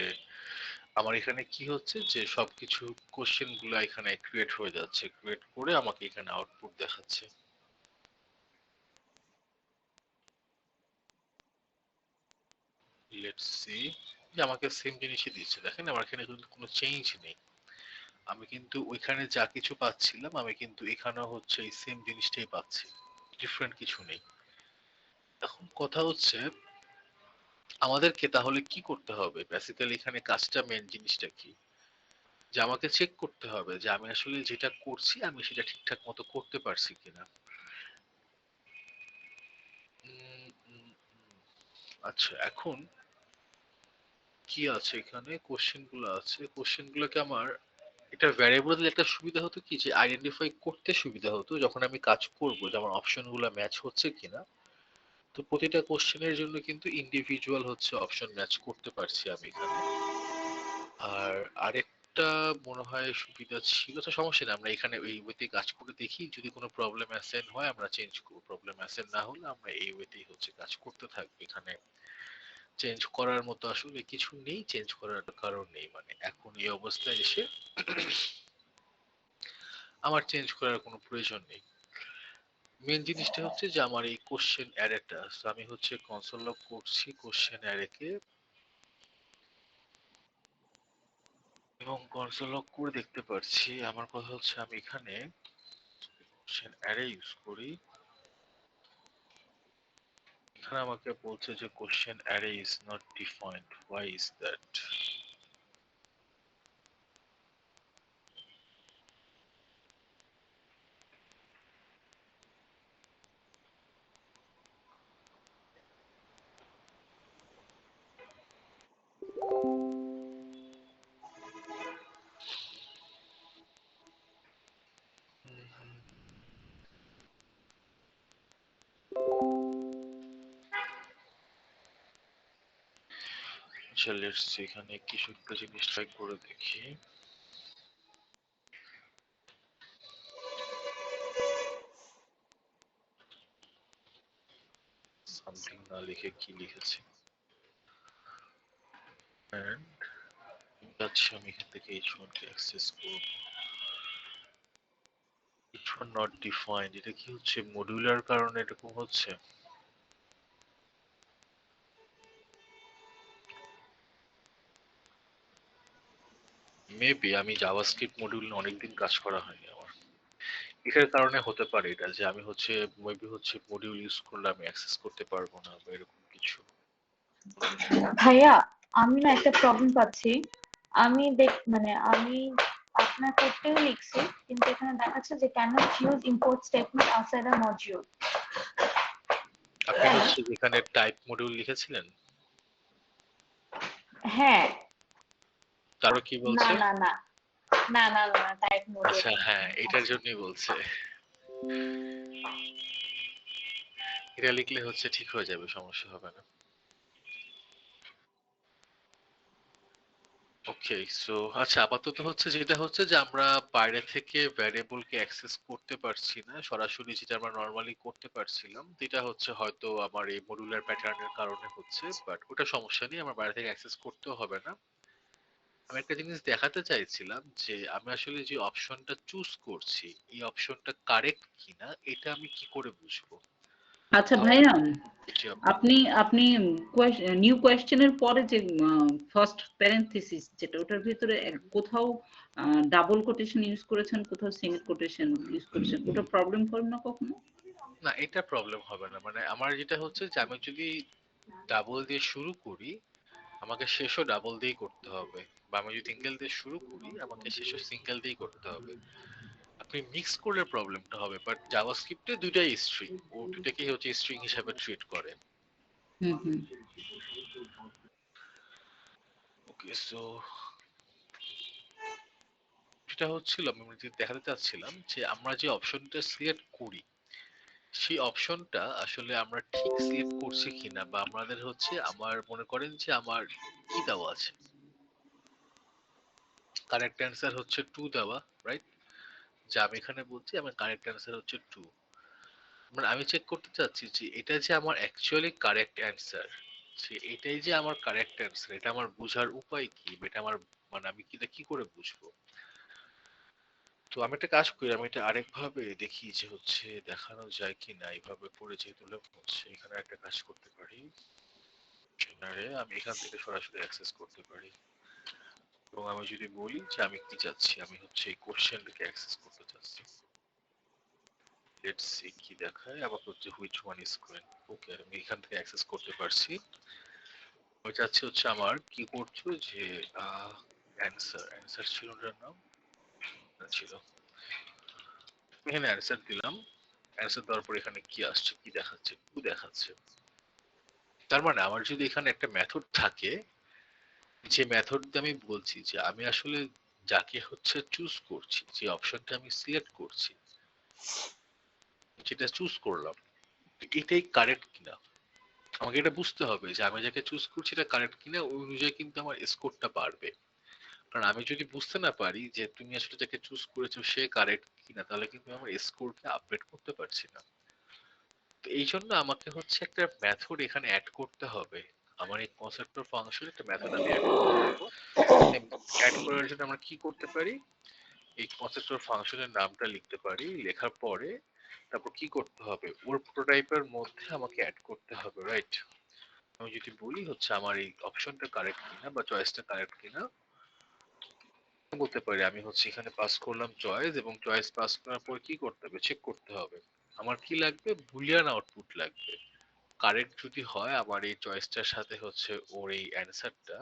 আমার এখানে কি হচ্ছে যে সবকিছু কোশ্চেন গুলো এখানে ক্রিয়েট হয়ে যাচ্ছে, ক্রিয়েট করে আমাকে এখানে আউটপুট দেখাচ্ছে। লেটস সি, যে আমাকে সেম জিনিসই দিচ্ছে, দেখেন আমার এখানে কিন্তু কোনো চেঞ্জ নেই। আমি কিন্তু ওইখানে যা কিছু পাচ্ছিলাম আমি কিন্তু এখানেও হচ্ছে এই সেম জিনিসটাই পাচ্ছি, ডিফারেন্ট কিছু নেই। এখন কথা হচ্ছে আমাদেরকে তাহলে কি করতে হবে, বেসিক্যালি এখানে কাজটা, মেন জিনিসটা কি, যে আমাকে চেক করতে হবে যে আমি আসলে যেটা করছি আমি সেটা ঠিকঠাক মতো করতে পারছি কিনা। উম, উম, আচ্ছা, এখন কি আছে এখানে, কোশ্চেন গুলো আছে, কোশ্চেন গুলোকে আমার এটা ভ্যারিয়েবল দিলে একটা সুবিধা হতো কি, যে আইডেন্টিফাই করতে সুবিধা হতো যখন আমি কাজ করব যে আমার অপশন গুলো ম্যাচ হচ্ছে কিনা। তো প্রতিটা কোশ্চেনের জন্য কিন্তু ইন্ডিভিজুয়াল হচ্ছে অপশন ম্যাচ করতে পারছি আমি এখানে। আর আরেকটা মনে হয় সুবিধা ছিল, তো সমস্যা নেই, আমরা এখানে এই ওয়েতে কাজ করে দেখি, যদি কোনো প্রবলেম অ্যাসাইন হয় আমরা চেঞ্জ করব, প্রবলেম অ্যাসাইন না হলে আমরা এই ওয়েতেই হচ্ছে কাজ করতে থাকবো। এখানে চেঞ্জ করার মতো আসলে কিছু নেই, চেঞ্জ করার কারণ নেই, মানে এখন এই অবস্থায় এসে আমার চেঞ্জ করার কোনো প্রয়োজন নেই। মেন জিনিসটা হচ্ছে যে আমার এই কোশ্চেন অ্যারেটা, আমি হচ্ছে কনসোল লগ করছি কোশ্চেন অ্যারেকে, এবং কনসোল লগ করে দেখতে পারছি। আমার কথা হচ্ছে আমি এখানে কোশ্চেন অ্যারে ইউজ করি, এখানে আমাকে বলছে যে question array is not defined, why is that? আচ্ছা, লেটস সি এখানে কিছু একটা জিনিস ট্রাই করে দেখি। সামথিং না লিখে কি লিখেছি, এন্ড আচ্ছা আমি এখান থেকে h1 কে অ্যাক্সেস করব। h1 নট ডিফাইন্ড, এটা কি হচ্ছে মডিউলার কারণে এরকম হচ্ছে? মেবি আমি জাভাস্ক্রিপ্ট মডিউল নিয়ে অনেকদিন কাজ করা হয়নি আমার, এটার কারণে হতে পারে এটা যে আমি হচ্ছে মেবি হচ্ছে মডিউল ইউজ করলে আমি অ্যাক্সেস করতে পারবো না বা এরকম কিছু। ভাইয়া আমি না একটা প্রবলেম পাচ্ছি। আমি মানে আমি আপনার কোডটাও লিখছি, কিন্তু এখানে দেখাচ্ছে যে cannot use import statement outside a module. আপনি হচ্ছে যেখানে টাইপ মডিউল লিখেছিলেন হ্যাঁ। তারও কি না বলছে? না না না না না টাইপ মডিউল আচ্ছা হ্যাঁ, এটার আচ্ছা। জন্যই বলছে। এটা লিখলে হচ্ছে ঠিক হয়ে যাবে, সমস্যা হবে না। ওকে সো আচ্ছা, আপাতত হচ্ছে যেটা হচ্ছে যে আমরা বাইরে থেকে ভ্যারিয়েবল কে অ্যাক্সেস করতে পারছি না সরাসরি, যেটা আমরা নরমালি করতে পারছিলাম, যেটা হচ্ছে হয়তো আমার এই মডুলার প্যাটার্নের কারণে হচ্ছে, বাট ওটা সমস্যা নেই, আমার বাইরে থেকে অ্যাক্সেস করতেও হবে না। আমি একটা জিনিস দেখাতে চাইছিলাম যে আমি আসলে যে অপশনটা চুজ করছি এই অপশনটা কারেক্ট কিনা, এটা আমি কি করে বুঝবো? আচ্ছা আমার ভাইয়া, জি আপু। আপনি আপনি নিউ কোয়েশ্চেনের পরে যে ফার্স্ট প্যারেনথেসিস যেটা, ওটার ভিতরে কোথাও ডাবল কোটেশন ইউজ করেছেন, কোথাও সিঙ্গেল কোটেশন ইউজ করেছেন, ওটা প্রবলেম করে না কখনো? না, এটা প্রবলেম হবে না, মানে আমার যেটা হচ্ছে যে আমি যদি ডাবল দিয়ে শুরু করি আমাকে শেষও ডাবল দিয়েই করতে হবে, বা আমি যদি সিঙ্গেল দিয়ে শুরু করি আমাকে শেষও সিঙ্গেল দিয়েই করতে হবে। আপনি মিক্স করলে প্রবলেমটা হবে, বাট জাভাস্ক্রিপ্টে দুইটাই স্ট্রিং, ও দুটাকেই হচ্ছে স্ট্রিং হিসাবে ট্রিট করে। হুম হুম। ওকে সো যেটা হচ্ছিল আমি যে দেখাতে চাচ্ছিলাম যে আমরা যে অপশনটা সিলেক্ট করি সেই অপশনটা আসলে আমরা ঠিক সিলেক্ট করছি কিনা, বা আমাদের হচ্ছে আমার মনে করেন যে আমার কি দেওয়া আছে, কারেক্ট অ্যান্সার হচ্ছে টু দেওয়া, রাইট? যে আমি এখানে বলছি আমার কারেক্ট অ্যান্সার হচ্ছে টু, মানে আমি চেক করতে চাচ্ছি যে এটা যে আমার অ্যাকচুয়ালি কারেক্ট অ্যান্সার, যে এটাই যে আমার কারেক্ট অ্যান্সার, এটা আমার বোঝার উপায় কি, এটা আমার মানে আমি এটা কি করে বুঝবো? তো আমি একটা কাজ করি, আমি এটা আরেকভাবে দেখি যে হচ্ছে দেখানো যায় কি না, এইভাবে করে যেহেতু হচ্ছে এখানে একটা কাজ করতে পারি, আমি এখান থেকে সরাসরি অ্যাক্সেস করতে পারি, এবং আমি যদি বলি যে আমি কি চাচ্ছি, আমি হচ্ছে এই কোশ্চেনটাকে অ্যাক্সেস করতে চাচ্ছি, লেটস সি কি দেখায়, আবার হচ্ছে হুইচ ওয়ান ইজ কোয়েন। ওকে, আমি এখান থেকে অ্যাক্সেস করতে পারছি। আমি চাচ্ছি হচ্ছে আমার কি করছো যে অ্যান্সার, অ্যান্সার ছিল ওটার নাম, ছিল, এখানে অ্যান্সার দিলাম, অ্যান্সার দেওয়ার পর এখানে কি আসছে, কি দেখাচ্ছে, টু দেখাচ্ছে। তার মানে আমার যদি এখানে একটা মেথড থাকে, যে মেথড দিয়ে আমি বলছি যে আমি আসলে যাকে হচ্ছে চুজ করছি, যে অপশনটা আমি সিলেক্ট করছি, যেটা চুজ করলাম এটাই কারেক্ট কিনা, আমাকে এটা বুঝতে হবে যে আমি যাকে চুজ করছি এটা কারেক্ট কিনা, ওই অনুযায়ী কিন্তু আমার স্কোরটা বাড়বে। কারণ আমি যদি বুঝতে না পারি যে তুমি আসলে যাকে চুজ করেছো সে কারেক্ট কিনা, তাহলে কিন্তু আমার স্কোরকে আপডেট করতে পারছি না। তো এই জন্য আমাকে হচ্ছে একটা মেথড এখানে অ্যাড করতে হবে, আমার এই কনসেপ্টর ফাংশনে একটা মেথড আমি অ্যাড করব। অ্যাড করার জন্য আমরা কি করতে পারি, এই কনসেপ্টর ফাংশনের নামটা লিখতে পারি, লেখার পরে তারপর কি করতে হবে, ওর প্রোটোটাইপের মধ্যে আমাকে অ্যাড করতে হবে, রাইট? আমি যদি বলি হচ্ছে আমার এই অপশনটা কারেক্ট কিনা বা চয়েসটা কারেক্ট কিনা, বলতে পারি আমি হচ্ছে এখানে পাস করলাম চয়েস, এবং চয়েস পাস করার পর কি করতে হবে, চেক করতে হবে আমার কি লাগবে, বুলিয়ান আউটপুট লাগবে। কারেক্ট যদি হয় আমার এই চয়েসটার সাথে হচ্ছে ওর এই অ্যান্সারটা,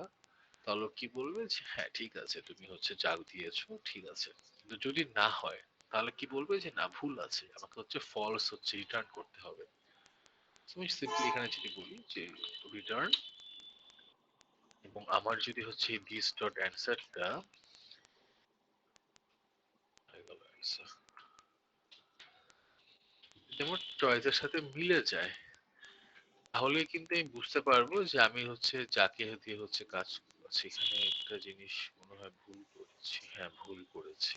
তাহলে কি বলবে যে হ্যাঁ ঠিক আছে তুমি হচ্ছে যা দিয়েছো ঠিক আছে। কিন্তু যদি না হয় তাহলে কি বলবে যে না ভুল আছে, আমাকে হচ্ছে ফলস হচ্ছে রিটার্ন করতে হবে। তুমি সিম্পলি এখানে যদি বলি যে রিটার্ন, এবং আমার যদি হচ্ছে দিস ডট অ্যান্সারটা যেমন চয়েসের সাথে মিলে যায়, তাহলে কিন্তু আমি বুঝতে পারবো যে আমি হচ্ছে যাকে দিয়ে হচ্ছে কাজ করছি। এখানে একটা জিনিস মনে হয় ভুল করেছি, হ্যাঁ ভুল করেছি,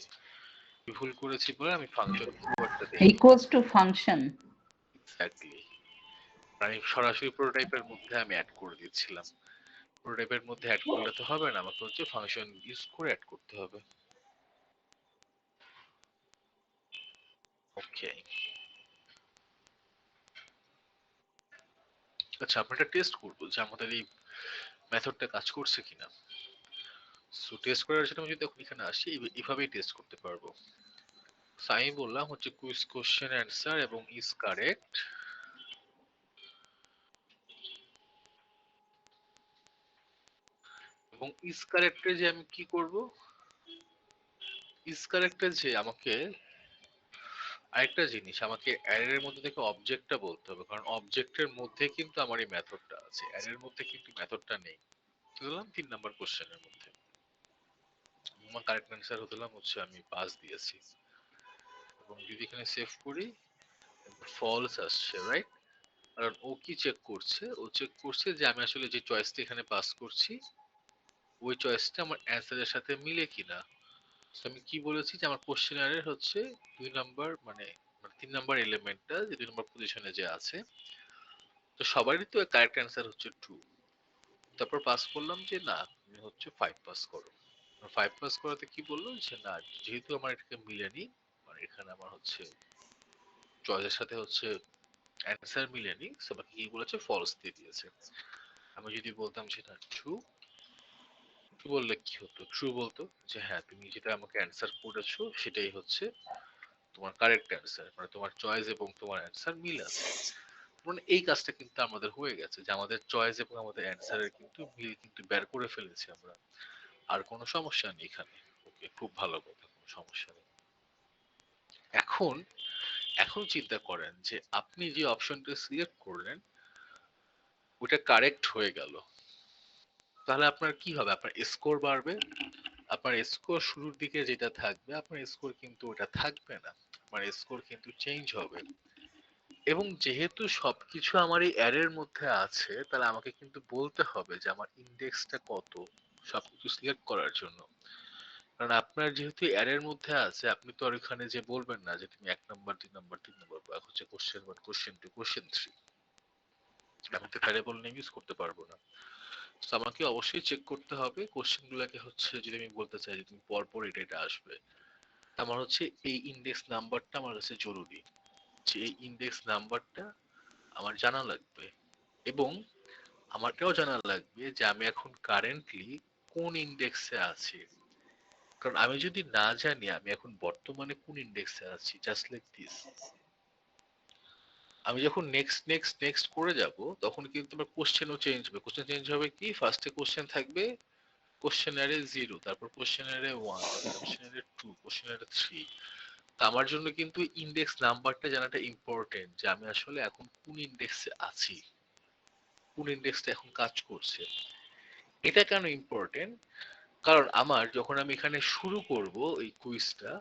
ভুল করেছি বলে আমি ফাংশন কিওয়ার্ডটা দেইনি। Equals to function. এক্স্যাক্টলি, আমি সরাসরি প্রোটোটাইপের মধ্যে আমি অ্যাড করে দিচ্ছিলাম, প্রোটোটাইপের মধ্যে অ্যাড করলে তো হবে না, আমাকে হচ্ছে ফাংশন ইউজ করে অ্যাড করতে হবে। ওকে আচ্ছা, আমরা একটা টেস্ট করবো যে আমাদের এই মেথডটা কাজ করছে কিনা। সো টেস্ট করার জন্য আমি যদি এখন এখানে আসি এভাবেই টেস্ট করতে পারবো। So, আমি বললাম হচ্ছে কুইজ কোশ্চেন অ্যান্সার এবং ইজ কারেক্ট, এবং ইজ কারেক্টে যে আমি কি করব, ইজ কারেক্টে যে আমাকে আরেকটা জিনিস, আমাকে অ্যারের মধ্যে থেকে অবজেক্টটা বলতে হবে, কারণ অবজেক্টের মধ্যে কিন্তু আমার এই মেথডটা আছে, অ্যারের মধ্যে কিন্তু মেথডটা নেই। বললাম 3 নাম্বার কোশ্চেনের মধ্যে আমার কারেক্ট অ্যান্সার হতলাম হচ্ছে আমি পাস দিয়েছি, এবং যদি এখানে সেভ করি ফলস আসছে, রাইট? কারণ ও কি চেক করছে, ও চেক করছে যে আমি আসলে যে চয়েসটা এখানে পাস করছি ওই চয়েসটা আমার অ্যান্সারের সাথে মিলে কিনা। তো আমি কি বলেছি যে আমার কোশ্চেনারের হচ্ছে 2 নাম্বার মানে 3 নাম্বার এলিমেন্টটা যে 2 নাম্বার পজিশনে যে আছে, তো সবারই তো কারেক্ট অ্যান্সার হচ্ছে ট্রু। তারপর পাস করলাম যে না তুমি হচ্ছে 5 পাস করো। 5 পাস করাতে কি বললো যে না, যেহেতু আমার এটাকে মিলেনি, মানে এখানে আমার হচ্ছে চয়েসের সাথে হচ্ছে অ্যান্সার মিলেনি, সো আমাকে কি বলেছে ফলস দিয়ে দিয়েছে। আমি যদি বলতাম সেটা ট্রু, ট্রু বললে কি হতো, ট্রু বলতো যে হ্যাঁ তুমি যেটা আমাকে অ্যান্সার করেছো সেটাই হচ্ছে তোমার কারেক্ট অ্যান্সার, মানে তোমার চয়েস এবং তোমার অ্যান্সার মিল আছে। মানে এই কাজটা কিন্তু আমাদের হয়ে গেছে যে আমাদের চয়েস এবং আমাদের অ্যান্সারের কিন্তু মিল কিন্তু বের করে ফেলেছি আমরা, আর কোনো সমস্যা নেই এখানে। ওকে, খুব ভালো কথা, কোনো সমস্যা নেই। এখন এখন চিন্তা করেন যে আপনি যে অপশনটা সিলেক্ট করলেন ওটা কারেক্ট হয়ে গেল, তাহলে আপনার কি হবে, আপনার স্কোর বাড়বে। আপনার স্কোর শুরুর দিকে যেটা থাকবে আপনার স্কোর কিন্তু ওটা থাকবে না, আপনার স্কোর কিন্তু চেঞ্জ হবে। এবং যেহেতু সবকিছু আমার এই অ্যারের মধ্যে আছে তাহলে আমাকে কিন্তু বলতে হবে যে আমার ইন্ডেক্সটা কত সবকিছু সিলেক্ট করার জন্য। কারণ আপনার যেহেতু অ্যারের মধ্যে আছে আপনি তো আর ওখানে যে বলবেন না যে তুমি 1 নাম্বার 2 নাম্বার 3 নাম্বার বা হচ্ছে কোশ্চেন 1 কোশ্চেন 2 কোশ্চেন 3, আমি তো ভ্যারিয়েবল নেম ইউজ করতে পারবো না। তো আমাকে অবশ্যই চেক করতে হবে কোশ্চেন গুলাকে হচ্ছে, যদি আমি বলতে চাই যে তুমি পরপর এটা এটা আসবে, আমার হচ্ছে এই ইন্ডেক্স নাম্বারটা আমার কাছে জরুরি, যে এই ইন্ডেক্স নাম্বারটা আমার জানা লাগবে। এবং আমাকেও জানা লাগবে যে আমি এখন কারেন্টলি কোন ইন্ডেক্সে আছি। কারণ আমি যদি না জানি আমি এখন বর্তমানে কোন ইন্ডেক্সে আছি, জাস্ট লাইক দিস, আমি যখন নেক্সট নেক্সট নেক্সট করে যাব তখন কিন্তু আমার কোশ্চেনও চেঞ্জ হবে। কোশ্চেন চেঞ্জ হবে কি, ফার্স্টে কোশ্চেন থাকবে কোশ্চেনারে 0, তারপর কোশ্চেনারে 1, তারপর কোশ্চেনারে 2, কোশ্চেনারে 3। আমার জন্য কিন্তু ইন্ডেক্স নাম্বারটা জানাটা ইম্পর্টেন্ট, যে আমি আসলে এখন কোন ইন্ডেক্সে আছি, কোন ইন্ডেক্সটা এখন কাজ করছে। এটা কেন ইম্পর্টেন্ট, কারণ আমার যখন আমি এখানে শুরু করব এই কুইজটা,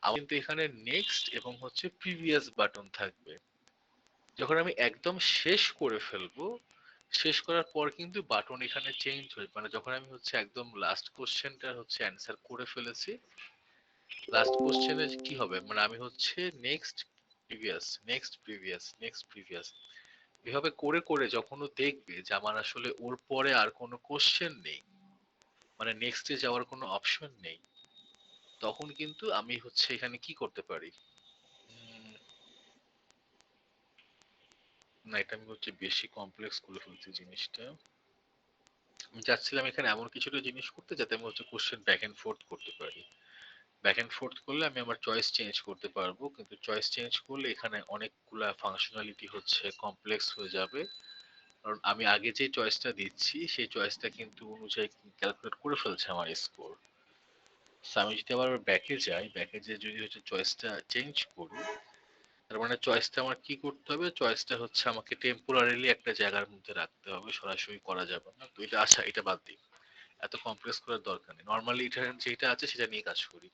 আমার কিন্তু এখানে নেক্সট এবং হচ্ছে প্রিভিয়াস বাটন থাকবে। যখন আমি একদম শেষ করে ফেলবো, শেষ করার পর কিন্তু বাটন এখানে চেঞ্জ হয়ে, মানে যখন আমি হচ্ছে একদম লাস্ট কোশ্চেনটা হচ্ছে অ্যান্সার করে ফেলেছি, লাস্ট কোশ্চেনে কি হবে, মানে আমি হচ্ছে next previous next previous next previous এভাবে করে করে যখন ও দেখবে যে আমার আসলে ওর পরে আর কোনো কোশ্চেন নেই, মানে নেক্সটে যাওয়ার কোনো অপশন নেই, তখন কিন্তু আমি হচ্ছে এখানে কি করতে পারি, উম, না এটা আমি হচ্ছে বেশি কমপ্লেক্স করে ফেলছি জিনিসটা। আমি চাচ্ছিলাম এখানে এমন কিছুটা জিনিস করতে যাতে আমি হচ্ছে কোশ্চেন ব্যাক এন্ড ফোর্থ করতে পারি। ব্যাক এন্ড ফোর্থ করলে আমি আমার চয়েস চেঞ্জ করতে পারবো, কিন্তু চয়েস চেঞ্জ করলে এখানে অনেকগুলা ফাংশনালিটি হচ্ছে কমপ্লেক্স হয়ে যাবে। কারণ আমি আগে যে চয়েসটা দিচ্ছি সেই চয়েসটা কিন্তু অনুযায়ী ক্যালকুলেট করে ফেলছে আমার স্কোর। আমি যদি আবার ব্যাকে যাই, ব্যাকে যে যদি হচ্ছে চয়েসটা চেঞ্জ করি, তার মানে চয়েসটা আমার কি করতে হবে, চয়েসটা হচ্ছে আমাকে টেম্পোরারিলি একটা জায়গার মধ্যে রাখতে হবে, সরাসরি করা যাবে না। তো এটা আচ্ছা এটা বাদ দিই, এত কমপ্লেক্স করার দরকার নেই, নর্মালি এটা যেটা আছে সেটা নিয়ে কাজ করি।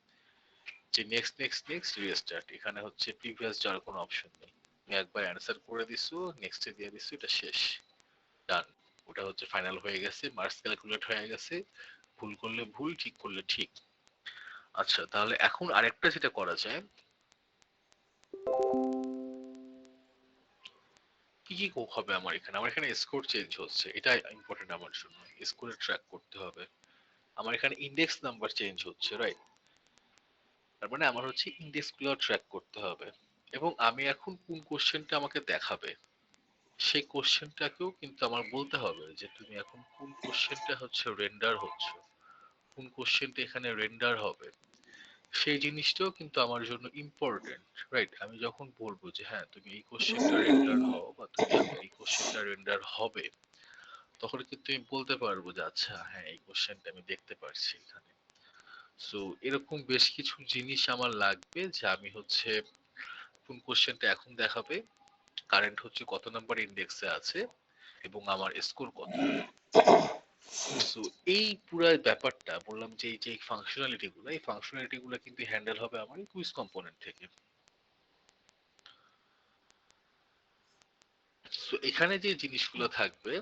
যে নেক্সট নেক্সট নেক্সট রিস্টার্ট, এখানে হচ্ছে প্রিভিয়াস যাওয়ার কোনো অপশন নেই, তুমি একবার অ্যান্সার করে দিছো নেক্সটে দিয়ে দিছো, এটা শেষ, ডান। ওটা হচ্ছে ফাইনাল হয়ে গেছে, মার্কস ক্যালকুলেট হয়ে গেছে, ভুল করলে ভুল, ঠিক করলে ঠিক। আচ্ছা তাহলে এখন আরেকটা যেটা করা যায়, কি কি হবে আমার এখানে, আমার এখানে স্কোর চেঞ্জ হচ্ছে, এটা ইম্পর্টেন্ট আমার জন্য, স্কোরে ট্র্যাক করতে হবে। আমার এখানে ইন্ডেক্স নাম্বার চেঞ্জ হচ্ছে, রাইট? তার মানে আমার হচ্ছে ইন্ডেক্স গুলো ট্র্যাক করতে হবে। এবং আমি এখন কোন কোশ্চেনটা আমাকে দেখাবে সেই কোশ্চেনটাকেও কিন্তু আমার বলতে হবে যে তুমি এখন কোন কোশ্চেনটা হচ্ছে রেন্ডার হচ্ছে, কোন কোশ্চেনটা এখানে রেন্ডার হবে সেই জিনিসটাও কিন্তু আমার জন্য ইম্পর্টেন্ট, রাইট? আমি যখন বলবো যে হ্যাঁ তুমি এই কোশ্চেনটা রেন্ডার হও বা তুমি এখন এই কোশ্চেনটা রেন্ডার হবে, তখন কিন্তু আমি বলতে পারবো যে আচ্ছা হ্যাঁ এই কোশ্চেনটা আমি দেখতে পারছি এখানে। সো এরকম বেশ কিছু জিনিস আমার লাগবে যে আমি হচ্ছে কোন কোশ্চেনটা এখন দেখাবে, কারেন্ট হচ্ছে কত নাম্বার ইন্ডেক্সে আছে এবং আমার স্কোর কত। সো এই পুরো ব্যাপারটা বললাম যে এই যে ফাংশনালিটি গুলো কিন্তু হ্যান্ডেল হবে আমার কুইজ কম্পোনেন্ট থেকে। সো এখানে যে জিনিসগুলো থাকবে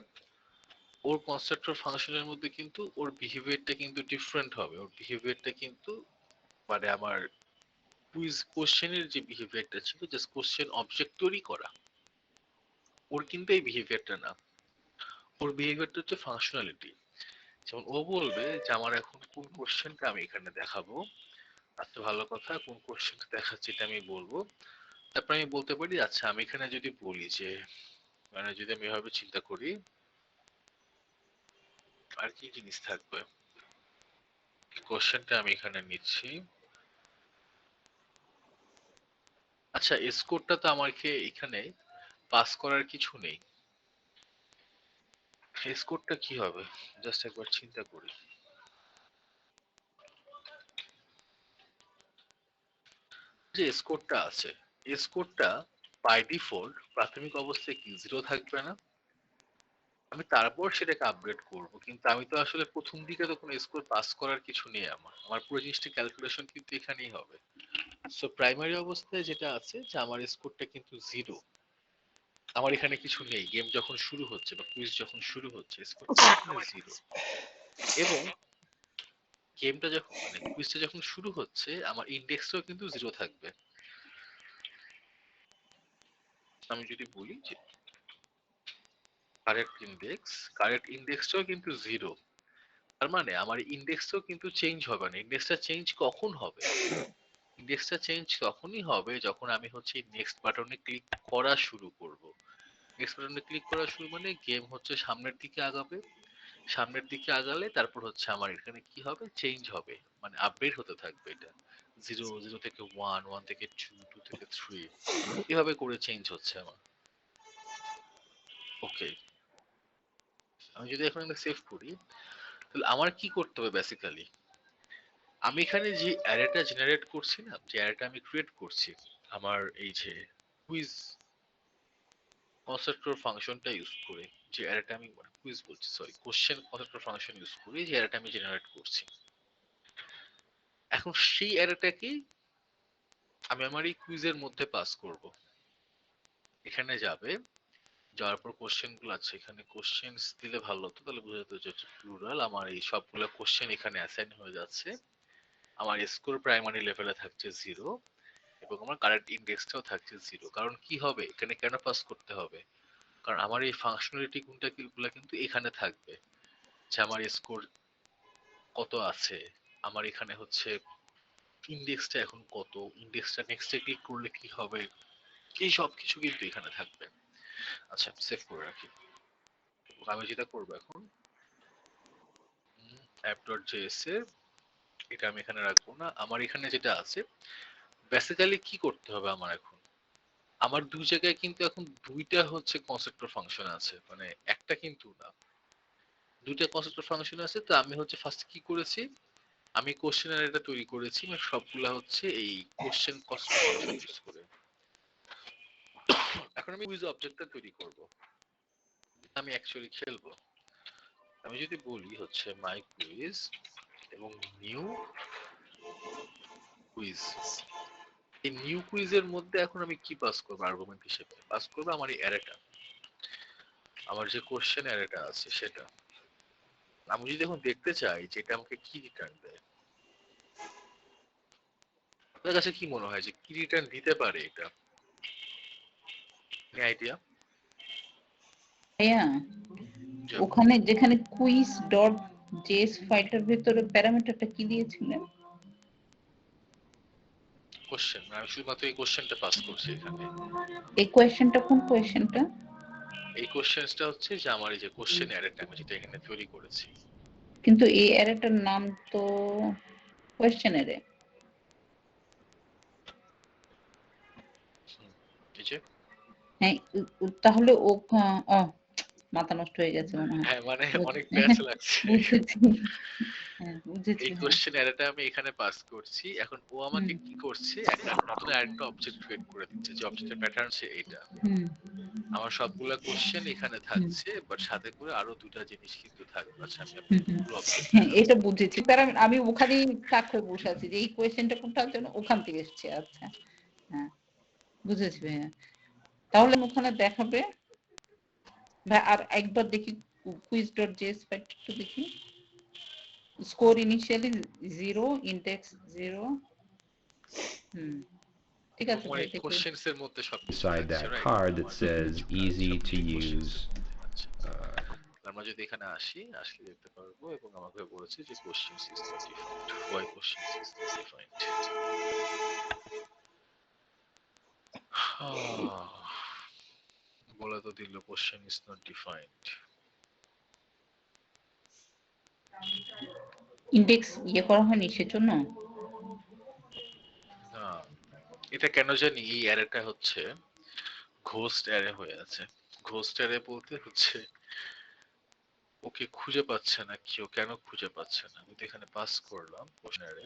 ওর কনস্ট্রাক্টর ফাংশনের মধ্যে কিন্তু ওর বিহেভিয়ারটা কিন্তু ডিফারেন্ট হবে। ওর বিহেভিয়ারটা কিন্তু মানে আমার কুইজ কোশ্চেনের যে বিহেভিয়ারটা ছিল জাস্ট কোশ্চেন অবজেক্ট তৈরি করা, ওর কিন্তু এই বিহেভিয়ারটা না। ওর বিহেভিয়ারটা হচ্ছে ফাংশনালিটি। যেমন ও বলবে যে আমার এখন কোন কোশ্চেনটা আমি এখানে দেখাবো, আচ্ছা ভালো কথা, কোন কোশ্চেনটা দেখাচ্ছি এটা আমি বলবো। তারপর আমি বলতে পারি আচ্ছা আমি এখানে যদি বলি যে মানে যদি আমি এভাবে চিন্তা করি আর কি জিনিস থাকবে, কোশ্চেনটা আমি এখানে নিচ্ছি। আচ্ছা স্কোরটা তো আমাকে এখানে পাস করার কিছু নেই, স্কোরটা কি হবে জাস্ট একবার চিন্তা করি। যে স্কোরটা আছে, স্কোরটা বাই ডিফল্ট প্রাথমিক অবস্থায় কি জিরো থাকবে না? আমি তারপর সেটাকে আপগ্রেড করব, কিন্তু আমি তো আসলে প্রথম দিকে তো কোনো স্কোর পাস করার কিছু নেই, আমার আমার পুরো জিনিসটা ক্যালকুলেশন কিন্তু এখানেই হবে। সো প্রাইমারি অবস্থায় যেটা আছে যে আমার স্কোরটা কিন্তু জিরো, আমার এখানে কিছু নেই। গেম যখন শুরু হচ্ছে বা কুইজ যখন শুরু হচ্ছে স্কোরটা এখানে জিরো, এবং গেমটা যখন মানে কুইজটা যখন শুরু হচ্ছে আমার ইন্ডেক্সটাও কিন্তু জিরো থাকবে। আমি যদি বলি যে কারেক্ট ইন্ডেক্সটাও কিন্তু জিরো, তার মানে আমার ইন্ডেক্সটাও কিন্তু চেঞ্জ হবে না। ইন্ডেক্সটা চেঞ্জ কখন হবে? ইন্ডেক্সটা চেঞ্জ তখনই হবে যখন আমি হচ্ছে নেক্সট বাটনে ক্লিক করা শুরু করব। নেক্সট বাটনে ক্লিক করা শুরু মানে গেম হচ্ছে সামনের দিকে আগাবে, সামনের দিকে আগালে তারপর হচ্ছে আমার এখানে কি হবে, চেঞ্জ হবে, মানে আপডেট হতে থাকবে। এটা জিরো জিরো থেকে ওয়ান, ওয়ান থেকে টু, টু থেকে থ্রি, এভাবে করে চেঞ্জ হচ্ছে আমার। ওকে, আমি যদি এখন সেভ করি তাহলে আমার কি করতে হবে বেসিক্যালি, আমি এখানে যে অ্যারেটা জেনারেট করছি না, যে অ্যারেটা আমি ক্রিয়েট করছি আমার এই যে কুইজ কনস্ট্রাক্টর ফাংশনটা ইউজ করে, যে অ্যারেটা আমি কুইজ বলছি sorry question constructor function use করে যে অ্যারেটা আমি জেনারেট করছি, এখন সেই অ্যারেটাকে আমি আমার এই কুইজের মধ্যে পাস করব। এখানে যাবে, যাওয়ার পর কোশ্চেন গুলো আছে, এখানে কোশ্চেন দিলে ভালো হতো, তাহলে বোঝা যেত যে প্লুরাল। আমার এই সবগুলো কোশ্চেন এখানে অ্যাসাইন হয়ে যাচ্ছে, আমার স্কোর প্রাইমারি লেভেলে থাকছে জিরো এবং আমার কারেন্ট ইন্ডেক্সটাও থাকছে জিরো। কারণ কি হবে এখানে কেন পাস করতে হবে, কারণ আমার এই ফাংশনালিটি কোনটা গুলা কিন্তু এখানে থাকবে, যে আমার স্কোর কত আছে, আমার এখানে হচ্ছে ইন্ডেক্সটা এখন কত, ইন্ডেক্সটা নেক্সটে ক্লিক করলে কি হবে, এই সব কিছু কিন্তু এখানে থাকবে। আচ্ছা সেভ করে রাখি। আমি যেটা করবো এখন app.js এর এটা আমি এখানে রাখবো না, আমার এখানে যেটা আছে বেসিক্যালি কি করতে হবে আমার এখন, আমার দুই জায়গায় কিন্তু এখন দুইটা হচ্ছে কনস্ট্রাক্টর ফাংশন আছে, মানে একটা কিন্তু না, দুইটা কনস্ট্রাক্টর ফাংশন আছে। তো আমি হচ্ছে ফার্স্ট কি করেছি, আমি কোশ্চেন অ্যারেটা তৈরি করেছি, মানে সবগুলা হচ্ছে এই কোশ্চেন কনস্ট্রাক্টর ফাংশন ইউজ করে। এখন আমি কুইজ অবজেক্টটা তৈরি করব, আমি অ্যাকচুয়ালি খেলবো। আমি যদি বলি হচ্ছে মাই কুইজ এবং নিউ কুইজ, এই নিউ কুইজের মধ্যে এখন আমি কি পাস করবো, আর্গুমেন্ট হিসেবে পাস করবো আমার এই অ্যারেটা, আমার যে কোশ্চেন অ্যারেটা আছে সেটা। আমি যদি এখন দেখতে চাই যে এটা আমাকে কি রিটার্ন দেয়, আপনার কাছে কি মনে হয় যে কি রিটার্ন দিতে পারে এটা, আইডিয়া? হ্যাঁ, ওখানে যেখানে কুইজ ডট জেএস ফাইলটার ভিতরে প্যারামিটারটা কি দিয়েছিলেন? কোশ্চেন, আমি শুধুমাত্র এই কোশ্চেনটা পাস করছি এখানে। এই কোয়েশ্চেনটা কোন কোয়েশ্চেনটা? এই কোশ্চেনটা হচ্ছে যে আমার এই যে কোশ্চেন অ্যারেটা আমি যেটা এখানে তৈরি করেছি, কিন্তু এই অ্যারেটার নাম তো কোয়েশ্চেন অ্যারে। এই যে হ্যাঁ, তাহলে ও মাথা নষ্ট হয়ে গেছে মনে হয়। হ্যাঁ মানে অনেক প্যাচ লাগছে। বুঝেছি। হ্যাঁ, বুঝেছি এই ভাইয়া। কোশ্চেন অ্যারেটা আমি এখানে পাস করছি, এখন ও আমাকে হুম, কি করছে, একটা নতুন আরেকটা অবজেক্ট ক্রিয়েট করে দিচ্ছে, যে অবজেক্টের প্যাটার্ন হচ্ছে এইটা। হুম, আমার সবগুলা কোশ্চেন এখানে হুম, থাকছে, বাট সাথে করে আরো দুটা জিনিস কিন্তু থাকবে। আচ্ছা আমি হুম, আপনাকে হুম। পুরো অবজেক্টটা হ্যাঁ, দেখাচ্ছি। এটা বুঝেছি। কারণ আমি ওখানেই টাক হয়ে বসে আছি যে এই কোয়েশ্চেনটা কোনটার জন্য ওখান থেকে এসছে। আচ্ছা, হ্যাঁ, বুঝেছি ভাইয়া। তাহলে ওখানে দেখাবে ভাই, আর একবার দেখি quiz.js ফাইলটা একটু দেখি। Score initially 0, index 0। হুম, ঠিক এবং আছে আমার ভাই, এই দেখি। কোশ্চেন্স এর মধ্যে সবকিছু Beside থাকছে, that রাইট? card that আমার যত says কিছু কাজ easy সবই to এই কোশ্চেন্স use. এর মধ্যে থাকছে। Uh, আমরা যদি এখানে আসলে দেখতে পারবো, এবং আমাকে বলেছে যে questions is not defined. Why questions is not defined? বলে তো দিল question is not defined. Index করা হয়নি সেজন্য। না, এটা কেন জানি এই অ্যারেটা হচ্ছে ঘোস্ট অ্যারে হয়ে আছে। ঘোস্ট অ্যারে বলতে হচ্ছে ওকে খুঁজে পাচ্ছে না, কেউ কেন খুঁজে পাচ্ছে না। আমি তো এখানে পাস করলাম কোশ্চেন অ্যারে।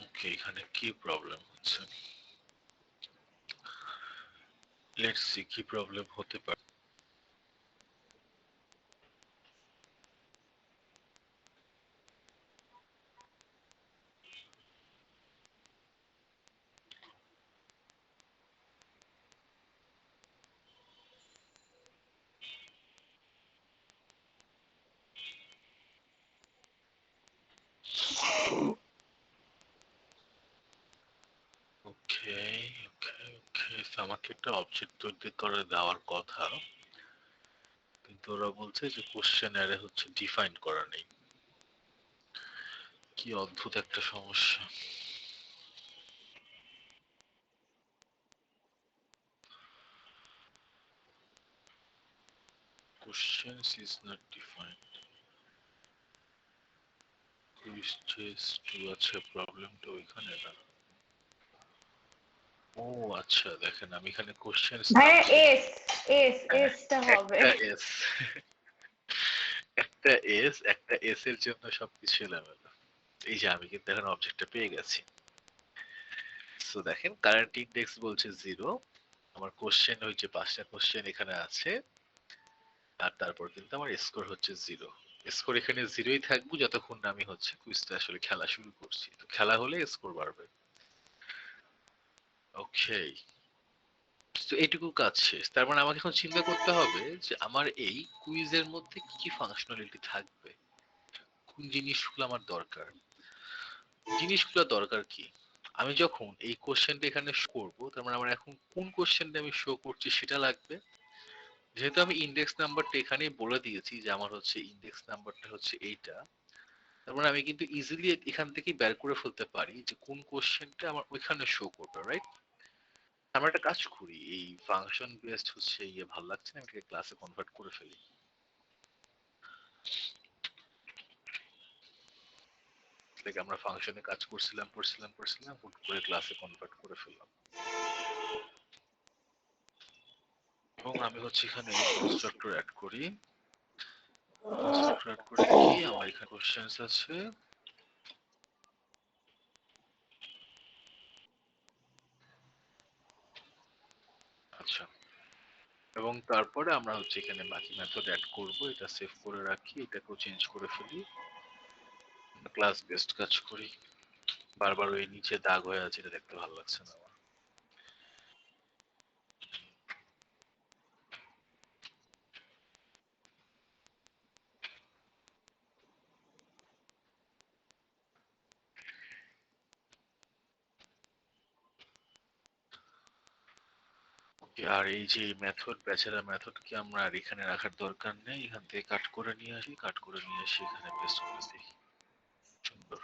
ওকে, এখানে কি প্রবলেম হচ্ছে, লেটস সি কি প্রবলেম হতে পারে। ওকে ওকে ওকে, আমাকে একটা অবজেক্ট তৈরি করে দেওয়ার কথা, কিন্তু ওরা বলছে যে কোশ্চেন অ্যারে হচ্ছে ডিফাইন করা নেই। কি অদ্ভুত একটা সমস্যা। Questions is not defined, quiz chess two. আচ্ছা, প্রবলেমটা ওইখানে না। ও আচ্ছা, দেখেন আমি এখানে কোশ্চেন্স ভাইয়া নামছে এস এস হ্যাঁ, এসটা হবে। একটা এস, একটা এস, একটা এস এর জন্য সবকিছু এলোমেলো। এই যে আমি কিন্তু এখন অবজেক্টটা পেয়ে গেছি। সো দেখেন কারেন্ট ইনডেক্স বলছে 0, আমার কোশ্চেন হচ্ছে 5টা কোশ্চেন এখানে আছে, আর তারপর কিন্তু আমার স্কোর হচ্ছে 0। স্কোর এখানে 0ই থাকবো যতক্ষণ না আমি হচ্ছে কুইজটা আসলে খেলা শুরু করছি। তো খেলা হলে স্কোর বাড়বে। ওকে, তো এইটুকু কাজ শেষ। তার মানে আমাকে এখন চিন্তা করতে হবে যে আমার এই কুইজের মধ্যে কি কি ফাংশনালিটি থাকবে, কোন জিনিসগুলো আমার দরকার। জিনিসগুলো দরকার কি, আমি যখন এই কোশ্চেনটা এখানে শো করবো, তার মানে আমার এখন কোন কোশ্চেনটা আমি শো করছি সেটা লাগবে। যেহেতু আমি ইন্ডেক্স নাম্বারটা এখানেই বলে দিয়েছি যে আমার হচ্ছে ইন্ডেক্স নাম্বারটা হচ্ছে এইটা, তার মানে আমি কিন্তু ইজিলি এখান থেকে বের করে ফেলতে পারি যে কোন কোশ্চেনটা আমার ওইখানে শো করবে, রাইট? আমরা একটা কাজ করি, এই ফাংশন বেসড হচ্ছে ভালো লাগছে না, আমি এটাকে ক্লাসে কনভার্ট করে ফেলি। লাইক আমরা ফাংশনে কাজ করছিলাম হুট করে ক্লাসে কনভার্ট করে ফেললাম। এবং আমি হচ্ছে এখানে কনস্ট্রাক্টর অ্যাড করি। কনস্ট্রাক্টর অ্যাড করে কি আমার এখানে কোশ্চেন্স আছে। আচ্ছা, এবং তারপরে আমরা হচ্ছে এখানে বাকি মেথড অ্যাড করব। এটা সেভ করে রাখি, এটাকেও চেঞ্জ করে ফেলি, ক্লাস বেসড কাজ করি। বারবার ওই নিচে দাগ হয়ে আছে, এটা দেখতে ভালো লাগছে না আমার। আর এই যে মেথড ব্যাচেলার মেথড কি আমরা আর এখানে রাখার দরকার নেই, এখান থেকে কাট করে নিয়ে আসি, কাট করে নিয়ে এসে এখানে পেস্ট করে দিই। সুন্দর,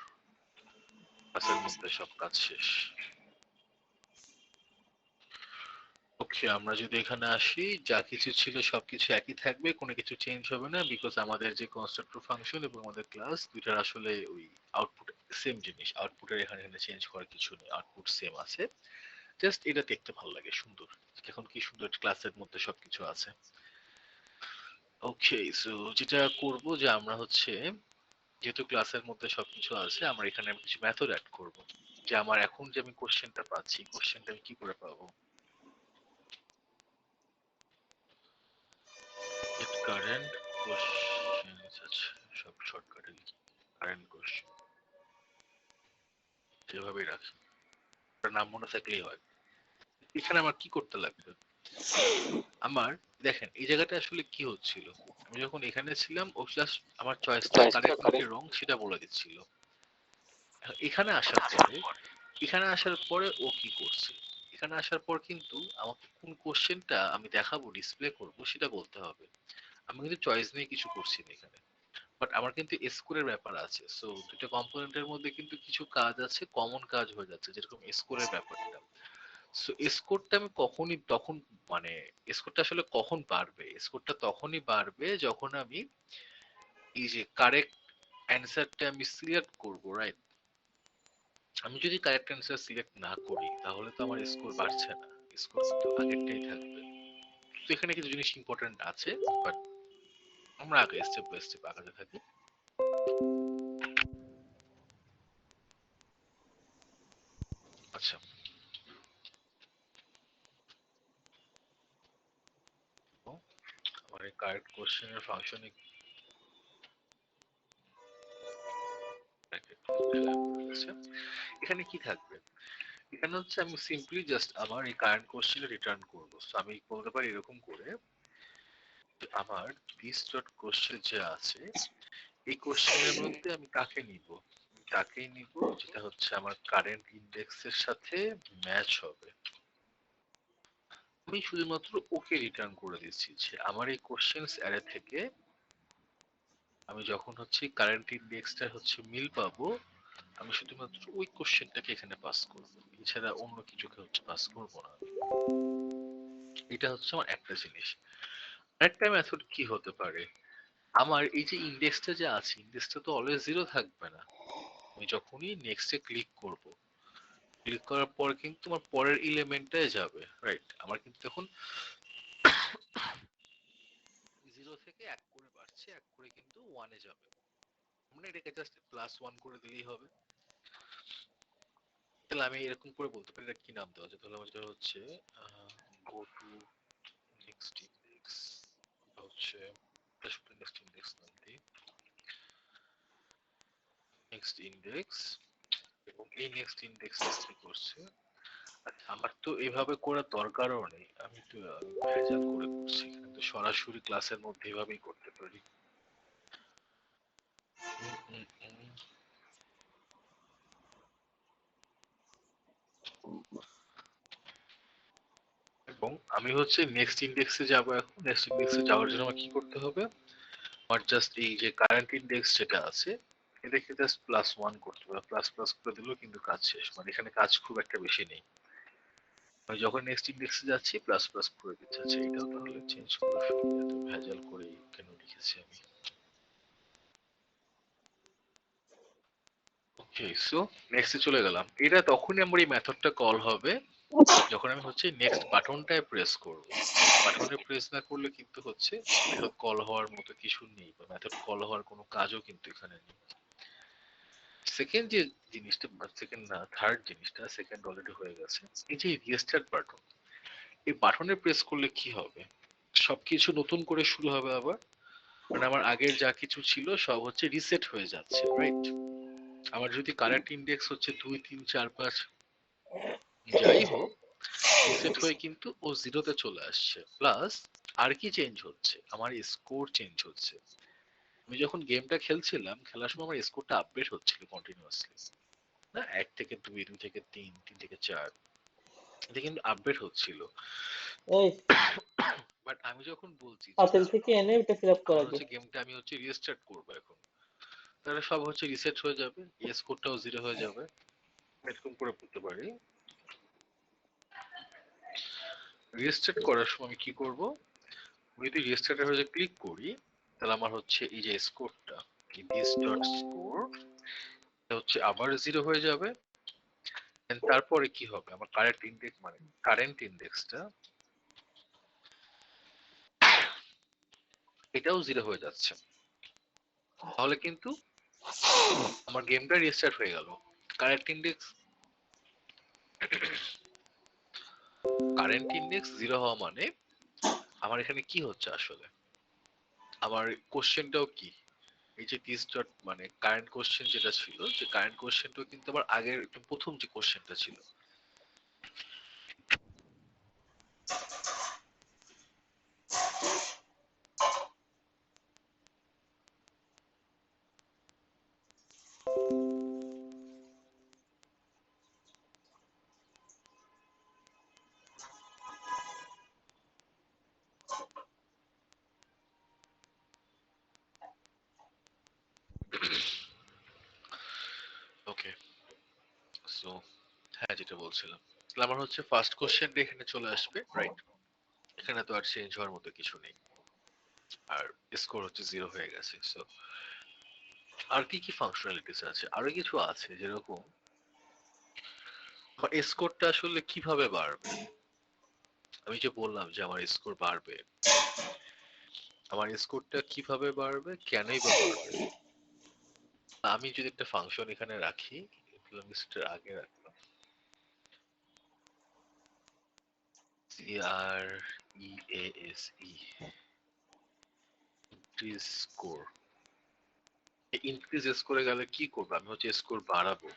ক্লাসের মধ্যে সব কাজ শেষ। ওকে, আমরা যদি এখানে আসি, যা কিছু ছিল সবকিছু একই থাকবে, কোনো কিছু চেঞ্জ হবে না, বিকজ আমাদের যে কনস্ট্রাক্টর ফাংশন এবং আমাদের ক্লাস দুইটার আসলে ওই আউটপুট সেম জিনিস, আউটপুটের এখানে এখানে চেঞ্জ করার কিছু নেই, আউটপুট সেম আছে। জাস্ট এটা দেখতে ভালো লাগে, সুন্দর। এখন কি সুন্দর ক্লাসের মধ্যে সবকিছু আছে। ওকে, সো যেটা করব যে আমরা হচ্ছে, যেহেতু ক্লাসের মধ্যে সবকিছু আছে, আমরা এখানে কিছু মেথড অ্যাড করব। যে আমার এখন যে আমি কোশ্চেনটা পাচ্ছি, কোশ্চেনটা আমি কি করে পাবো? গেট কারেন্ট কোশ্চেন, আচ্ছা সব শর্টকাটে লিখি, কারেন্ট কোশ্চেন যেভাবেই রাখি, ওটার নাম মনে থাকলেই হয়। এখানে আমার কি করতে লাগবে? আমার দেখেন এই জায়গাটা আসলে কি হচ্ছিল, আমি যখন এখানে ছিলাম ও জাস্ট আমার চয়েসটা কারেন্ট কি রং সেটা বলে দিচ্ছিল। এখানে আসার পরে, এখানে আসার পরে ও কি করছে, এখানে আসার পর কিন্তু আমাকে কোন কোশ্চেনটা আমি দেখাবো ডিসপ্লে করব সেটা বলতে হবে। আমি কিন্তু চয়েস নিয়ে কিছু করছি না এখানে, বাট আমার কিন্তু স্কোরের ব্যাপার আছে। সো দুটো কম্পোনেন্টের মধ্যে কিন্তু কিছু কাজ আছে, কমন কাজ হয়ে যাচ্ছে, যেরকম স্কোরের ব্যাপারটা। সো স্কোরটা আমি কখনই তখন, মানে স্কোরটা আসলে কখন বাড়বে, স্কোরটা তখনই বাড়বে যখন আমি এই যে কারেক্ট অ্যান্সারটা আমি সিলেক্ট করব, রাইট? আমি যদি কারেক্ট অ্যান্সার সিলেক্ট না করি তাহলে তো আমার স্কোর বাড়ছে না, স্কোর কিন্তু আগেরটাই থাকবে। তো এখানে কিছু জিনিস ইম্পর্টেন্ট আছে, বাট আমরা আগে স্টেপ বাই স্টেপ আগাতে থাকি। আচ্ছা, তো আমার এই কারেক্ট কোশ্চেনের ফাংশনে এখানে কি থাকবে? এখানে হচ্ছে আমি সিম্পলি জাস্ট আমার এই কারেন্ট কোশ্চেন রিটার্ন করব। সো আমি বলতে পারি এরকম করে, যে আমার দিস ডট কোশ্চেন যে আছে, এই কোশ্চেনের মধ্যে আমি কাকে নিব, তাকেই নিব যেটা হচ্ছে আমার কারেন্ট ইন্ডেক্সের সাথে ম্যাচ হবে। আমি শুধুমাত্র ওকে রিটার্ন করে দিচ্ছি যে আমার এই কোশ্চেনস অ্যারে থেকে আমি যখন হচ্ছে কারেন্ট ইন্ডেক্সটা হচ্ছে মিল পাবো, আমি শুধুমাত্র ওই কোশ্চেনটাকে এখানে পাস করব, এছাড়া অন্য কিছুকে হচ্ছে পাস করব না। এটা হচ্ছে আমার একটা জিনিস। আরেকটা মেথড কি হতে পারে, আমার এই যে ইন্ডেক্সটা যে আছে, ইন্ডেক্সটা তো অলওয়েজ জিরো থাকবে না। আমি যখনই নেক্সটে ক্লিক করব, ক্লিক করার পর কিন্তু আমার পরের এলিমেন্টটাই যাবে, রাইট? আমার কিন্তু এখন জিরো থেকে এক করে বাড়ছে, এক করে কিন্তু ওয়ানে যাবে। মানে এটাকে জাস্ট প্লাস ওয়ান করে দিলেই হবে। তাহলে আমি এরকম করে বলতে পারি এটা কি নাম দেওয়া যায়, তাহলে আমাদের হচ্ছে গো টু নেক্সট ইন্ডেক্স, হচ্ছে নেক্সট ইন্ডেক্স নাম দিই, নেক্সট ইন্ডেক্স। এবং এই নেক্সট ইন্ডেক্স কি করছে, আচ্ছা আমার তো এভাবে করার দরকারও নেই, আমি তো ভেজাল করে করছি, এখানে তো সরাসরি ক্লাসের মধ্যে এভাবেই করতে পারি। উম, উম, উম। এবং আমি হচ্ছে নেক্সট ইন্ডেক্সে যাব। এখন নেক্সট ইন্ডেক্সে যাওয়ার জন্য আমার কি করতে হবে, আমার জাস্ট এই যে কারেন্ট ইন্ডেক্স যেটা আছে এটাকে জাস্ট প্লাস ওয়ান করতে হবে, প্লাস প্লাস করে দিলেও কিন্তু কাজ শেষ, মানে এখানে কাজ খুব একটা বেশি নেই। আমি যখন নেক্সট ইন্ডেক্সে যাচ্ছি প্লাস প্লাস করে দিচ্ছে। আচ্ছা এটাও তাহলে চেঞ্জ করে ফেলি, এত ভেজাল করে কেন লিখেছি আমি। ওকে, সো নেক্সটে চলে গেলাম। এটা তখনই আমার এই মেথডটা কল হবে যখন আমি হচ্ছে নেক্সট বাটনটায় প্রেস করব। নেক্সট বাটনে প্রেস না করলে কিন্তু হচ্ছে মেথড কল হওয়ার মতো কিছু নেই, বা মেথড কল হওয়ার কোনো কাজও কিন্তু এখানে নেই। সেকেন্ড যে জিনিসটা, সেকেন্ড না থার্ড জিনিসটা, সেকেন্ড অলরেডি হয়ে গেছে, এই যে রিস্টার্ট বাটন, এই বাটনে প্রেস করলে কি হবে, সবকিছু নতুন করে শুরু হবে আবার, মানে আমার আগের যা কিছু ছিল সব হচ্ছে রিসেট হয়ে যাচ্ছে, রাইট? আমার যদি কারেন্ট ইন্ডেক্স হচ্ছে 2 3 4 5 যাই হোক, রিসেট হয়ে কিন্তু ও জিরোতে চলে আসছে। প্লাস আর কি চেঞ্জ হচ্ছে, আমার স্কোর চেঞ্জ হচ্ছে। আমি যখন গেমটা খেলছিলাম, খেলার সময় আমার স্কোরটা আপডেট হচ্ছিল কন্টিনিউয়াসলি, না 1 থেকে 2, 2 থেকে 3, 3 থেকে 4। এটা কিন্তু আপডেট হচ্ছিল, এই বাট আমি যখন বলছি যে পাতিল না, থেকে এনে এটা ফিল আপ আমার করা দে। হচ্ছে গেমটা আমি হচ্ছে রিস্টার্ট করবো এখন, তাহলে সব হচ্ছে রিসেট হয়ে যাবে, এস কোডটাও 0 হয়ে যাবে, এরকম করে বলতে পারি। রিস্টার্ট করার সময় আমি কি করব, যদি রিস্টার্টের হয়ে ক্লিক করি, তাহলে আমার হচ্ছে এই যে স্কোরটা কি দিস ডট স্কোর হচ্ছে আবার 0 হয়ে যাবে। And তারপরে কি হবে, আমার কারেন্ট ইন্ডেক্স মানে কারেন্ট ইন্ডেক্সটা এটাও 0 হয়ে যাচ্ছে। তাহলে কিন্তু আমার গেমটা রিস্টার্ট হয়ে গেল। কারেন্ট ইন্ডেক্স 0 হওয়া মানে আমার এখানে কি হচ্ছে আসলে, আমার কোশ্চেনটাও কি, এই যে দিস ডট মানে কারেন্ট কোশ্চেন যেটা ছিল, যে কারেন্ট কোশ্চেনটাও কিন্তু আমার আগের একদম প্রথম যে কোশ্চেনটা ছিল। ওকে, সো হ্যাঁ যেটা বলছিলাম, তাহলে আমার হচ্ছে ফার্স্ট কোশ্চেনটা এখানে চলে আসবে, রাইট? এখানে তো আর চেঞ্জ হওয়ার মতো কিছু নেই, আর স্কোর হচ্ছে 0 হয়ে গেছে। সো আর কি কি ফাংশনালিটিস আছে, আরো কিছু আছে, যেরকম আমার স্কোরটা আসলে কিভাবে বাড়বে। আমি যে বললাম যে আমার স্কোর বাড়বে, আমার স্কোরটা কিভাবে বাড়বে, কেনই বা বাড়বে। আমি যদি একটা ফাংশন এখানে রাখি, লিস্টের আগে রাখলাম CREASE ইনক্রিজ স্কোর, ইনক্রিজ স্কোরে গেলে কি করবো, আমি হচ্ছে স্কোর বাড়াবো।